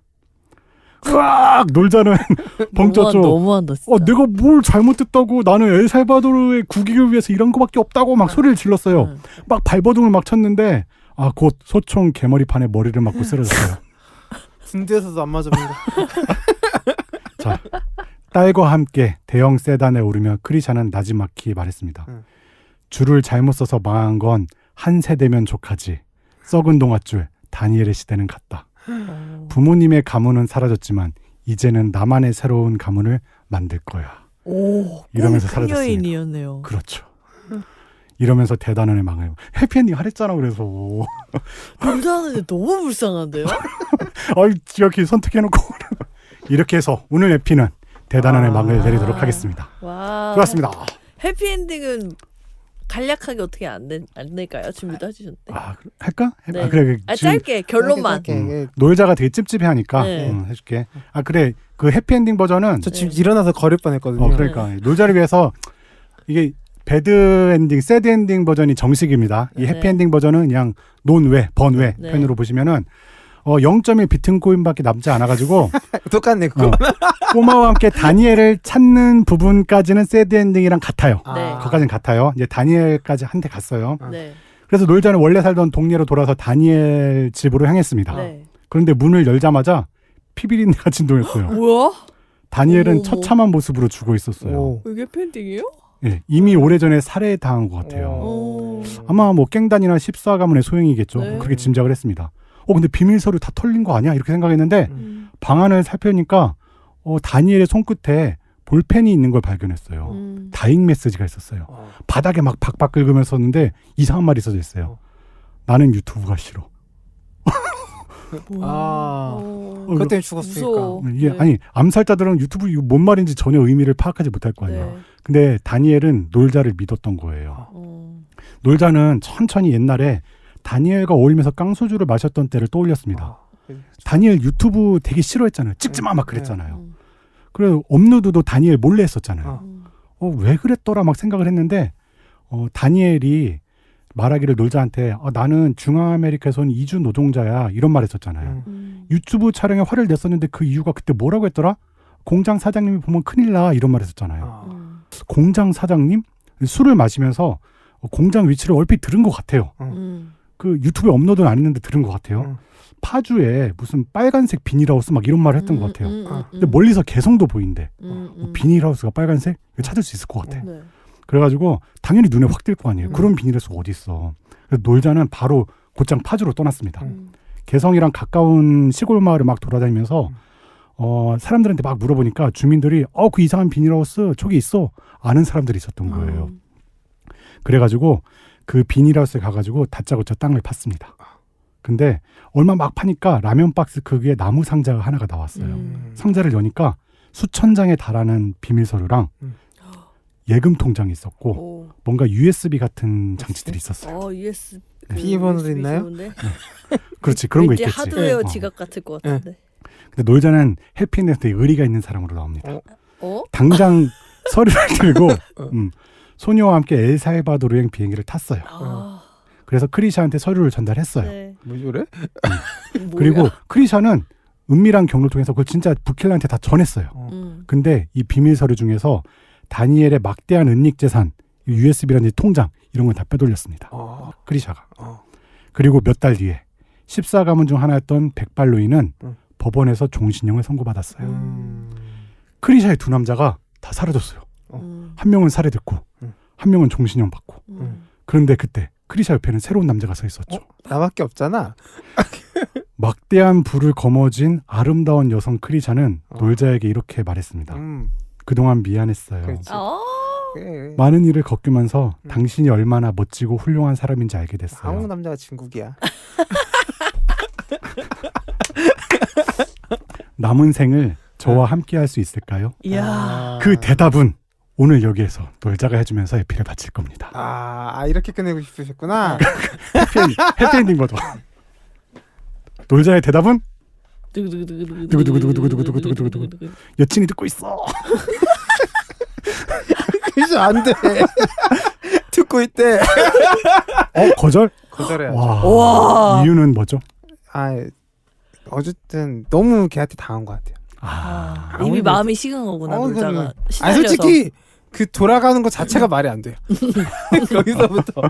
으악! 놀자는 벙쪘죠. 너무한다 진짜. 내가 뭘 잘못했다고, 나는 엘살바도르의 국익을 위해서 이런 거밖에 없다고 막 소리를 질렀어요. 막 발버둥을 막 쳤는데 곧 소총 개머리판에 머리를 맞고 쓰러졌어요. 군대에서도 안 맞아본다. 자, 딸과 함께 대형 세단에 오르며 크리샤는 나지막히 말했습니다. 줄을 잘못 써서 망한 건 한 세대면 족하지. 썩은 동아줄 다니엘의 시대는 갔다. 부모님의 가문은 사라졌지만 이제는 나만의 새로운 가문을 만들 거야. 이러면서 사라졌습니다. 여인이었네요. 그렇죠. 이러면서 대단원의 망을 해피엔딩 하랬잖아. 그래서 남자는 너무 불쌍한데요? 지각히 선택해놓고 이렇게 해서 오늘 에피는 대단원의 망을 내리도록 하겠습니다. 와. 좋았습니다. 해피엔딩은 간략하게 어떻게 안 될까요? 준비도 해주셨는데. 할까? 네. 그래. 짧게 결론만. 놀자가 되게 찝찝해하니까 네. 해줄게. 그래. 그 해피엔딩 버전은 저 지금 일어나서 걸을 뻔했거든요. 그러니까 놀자를 위해서 이게 배드 엔딩, 새드 엔딩 버전이 정식입니다. 이 해피엔딩 버전은 그냥 논외, 번외 편으로 보시면은 0.1 비트코인밖에 남지 않아가지고 똑같네 그거. 꼬마와 함께 다니엘을 찾는 부분까지는 새드 엔딩이랑 같아요. 네. 거기까지는 같아요. 이제 다니엘까지 한 대 갔어요. 네. 그래서 놀자는 원래 살던 동네로 돌아서 다니엘 집으로 향했습니다. 네. 그런데 문을 열자마자 피비린내가 진동했어요. 뭐야? 다니엘은 어머. 처참한 모습으로 죽어 있었어요. 이게 해피엔딩이에요? 예, 이미 오래전에 살해당한 것 같아요. 아마 뭐 깽단이나 14가문의 소행이겠죠. 네. 그렇게 짐작을 했습니다. 근데 비밀 서류 다 털린 거 아니야? 이렇게 생각했는데 방안을 살펴보니까 다니엘의 손끝에 볼펜이 있는 걸 발견했어요. 다잉 메시지가 있었어요. 바닥에 막 박박 긁으면서 썼는데 이상한 말이 써져 있어요. 나는 유튜브가 싫어. 그것 때문에 죽었으니까. 이게 아니 암살자들은 유튜브 이거 뭔 말인지 전혀 의미를 파악하지 못할 거 아니에요. 근데 다니엘은 놀자를 믿었던 거예요. 놀자는 천천히 옛날에 다니엘과 어울리면서 깡소주를 마셨던 때를 떠올렸습니다. 다니엘 유튜브 되게 싫어했잖아요. 찍지 마 막 그랬잖아요. 그래서 업로드도 다니엘 몰래 했었잖아요. 왜 그랬더라 막 생각을 했는데 다니엘이 말하기를 놀자한테 나는 중앙아메리카에서 온 이주 노동자야 이런 말 했었잖아요. 유튜브 촬영에 화를 냈었는데 그 이유가 그때 뭐라고 했더라? 공장 사장님이 보면 큰일 나 이런 말 했었잖아요. 공장 사장님? 술을 마시면서 공장 위치를 얼핏 들은 것 같아요. 그 유튜브에 업로드는 안 했는데 들은 것 같아요. 파주에 무슨 빨간색 비닐하우스 막 이런 말을 했던 것 같아요. 근데 멀리서 개성도 보인대. 비닐하우스가 빨간색? 이거 찾을 수 있을 것 같아. 네. 그래가지고 당연히 눈에 확 띌 거 아니에요. 그런 비닐하우스가 어디 있어. 그래서 놀자는 바로 곧장 파주로 떠났습니다. 개성이랑 가까운 시골 마을을 막 돌아다니면서 사람들한테 막 물어보니까 주민들이 그 이상한 비닐하우스 저기 있어. 아는 사람들이 있었던 거예요. 그래가지고 그 비닐하우스에 가가지고 다짜고짜 땅을 팠습니다. 근데 얼마 막 파니까 라면 박스 크기의 나무 상자가 하나가 나왔어요. 상자를 여니까 수천 장에 달하는 비밀서류랑 예금 통장이 있었고 뭔가 USB 같은 장치들이 있었어요. USB. 비밀번호도 있나요? 그렇지, 그런 거 있겠지. 하드웨어 지갑 같을 것 같은데. 근데 놀자는 해피엔드에 의리가 있는 사람으로 나옵니다. 당장 서류를 들고 소녀와 함께 엘살바도르행 비행기를 탔어요. 그래서 크리샤한테 서류를 전달했어요. 네. 뭐 그래? 그리고 크리샤는 은밀한 경로를 통해서 그걸 진짜 부켈라한테 다 전했어요. 근데 이 비밀 서류 중에서 다니엘의 막대한 은닉 재산, USB라든지 통장 이런 걸 다 빼돌렸습니다. 크리샤가. 그리고 몇 달 뒤에 14가문 중 하나였던 백발로이는 법원에서 종신형을 선고받았어요. 크리샤의 두 남자가 다 사라졌어요. 한 명은 살해됐고 한 명은 종신형 받고. 그런데 그때 크리샤 옆에는 새로운 남자가 서 있었죠. 나밖에 없잖아. 막대한 부를 거머쥔 아름다운 여성 크리샤는 놀자에게 이렇게 말했습니다. 그동안 미안했어요. 많은 일을 겪으면서 당신이 얼마나 멋지고 훌륭한 사람인지 알게 됐어요. 한국 남자가 진국이야. 남은 생을 저와 함께 할 수 있을까요? 이야. 그 대답은 오늘 여기에서 놀자가 해주면서 에피를 마칠 겁니다. 이렇게 끝내고 싶으셨구나. 해피엔딩 버전. 놀자의 대답은 두구두구두구두구두구두구두구두구 여친이 듣고 있어. 그래서 안 돼. 듣고 있대. 거절? 거절해야죠. 와. 이유는 뭐죠? 어쨌든 너무 걔한테 당한 것 같아요. 이미 마음이 식은 거구나. 놀자가. 솔직히 그 돌아가는 것 자체가 말이 안 돼요. 거기서부터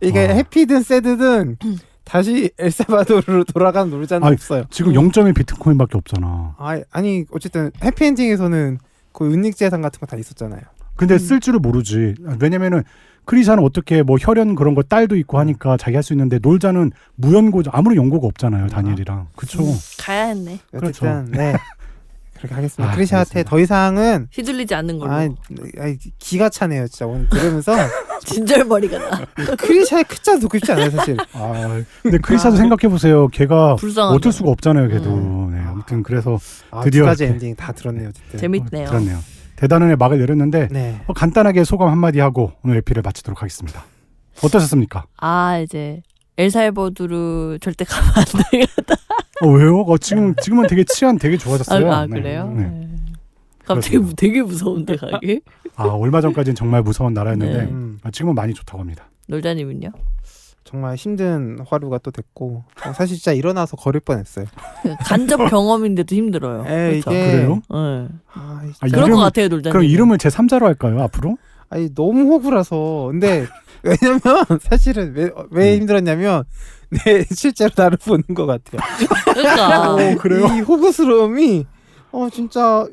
이게 해피든 새드든 다시 엘살바도르로 돌아가는 놀자는 없어요. 지금 0.1 비트코인밖에 없잖아. 아니 어쨌든 해피엔딩에서는 그 은닉재산 같은 거 다 있었잖아요. 근데 쓸 줄을 모르지. 왜냐면은 크리샤는 어떻게 뭐 혈연 그런 거 딸도 있고 하니까 자기 할 수 있는데 놀자는 무연고 아무런 연고가 없잖아요. 다니엘이랑. 그쵸. 가야 했네. 어쨌든 네. 그렇게 하겠습니다. 크리샤한테 더 이상은 휘둘리지 않는 걸로. 기가 차네요. 진짜 오늘 들으면서 진절머리가 나. 크리샤의 크자 듣고 싶지 않아요 사실. 근데 크리샤도 생각해보세요. 걔가 불쌍하다. 어쩔 수가 없잖아요. 걔도. 네, 아무튼 그래서 드디어 두 가지 엔딩 다 들었네요. 어쨌든. 재밌네요. 들었네요. 대단한의 막을 내렸는데 네. 간단하게 소감 한마디 하고 오늘 에피를 마치도록 하겠습니다. 어떠셨습니까? 이제 엘살바도르 절대 가면 안 되겠다. 왜요? 지금은 되게 치안 되게 좋아졌어요. 그래요? 네. 갑자기 되게 무서운데 가기? 얼마 전까지는 정말 무서운 나라였는데 네. 지금은 많이 좋다고 합니다. 놀자님은요? 정말 힘든 하루가 또 됐고 사실 진짜 일어나서 걸을 뻔했어요. 간접 경험인데도 힘들어요. 그렇죠? 그래요? 네. 그럴 것 같아요, 놀자님. 그럼 이름을 제 3자로 할까요, 앞으로? 너무 호구라서. 근데 왜냐면 사실은 왜 힘들었냐면 실제로 나를 보는 것 같아요. 그러니까. 그래요? 이 호구스러움이 진짜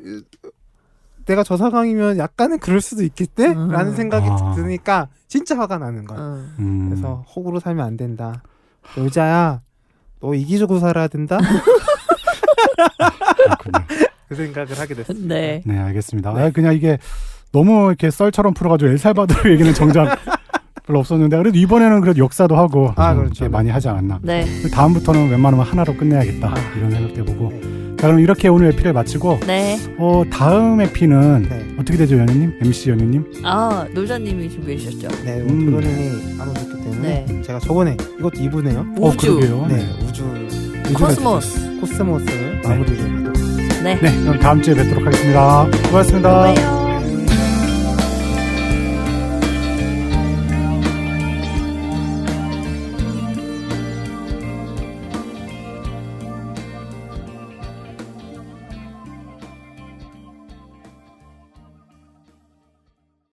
내가 저 상황이면 약간은 그럴 수도 있겠대? 라는 생각이 드니까 진짜 화가 나는 거야. 그래서 호구로 살면 안 된다. 놀자야, 너 이기적으로 살아야 된다. 그 생각을 하게 됐습니다. 네, 알겠습니다. 그냥 이게 너무 이렇게 썰처럼 풀어가지고 엘살바도르 얘기는 정작 별로 없었는데 그래도 이번에는 그래도 역사도 하고 그렇죠. 많이 하지 않았나. 네. 다음부터는 웬만하면 하나로 끝내야겠다 이런 생각도 해보고. 자, 그럼 이렇게 오늘 에피를 마치고 다음 에피는 어떻게 되죠, 연우님? MC 연우님? 놀자님이 준비해 주셨죠? 네, 프로님이 안 오셨기 때문에 때문에 제가 저번에 이것도 2부네요. 우주. 그러게요. 네, 우주 코스모스 마무리를 하도록 하겠습니다. 네, 그럼 다음 주에 뵙도록 하겠습니다. 고맙습니다. 고마워요.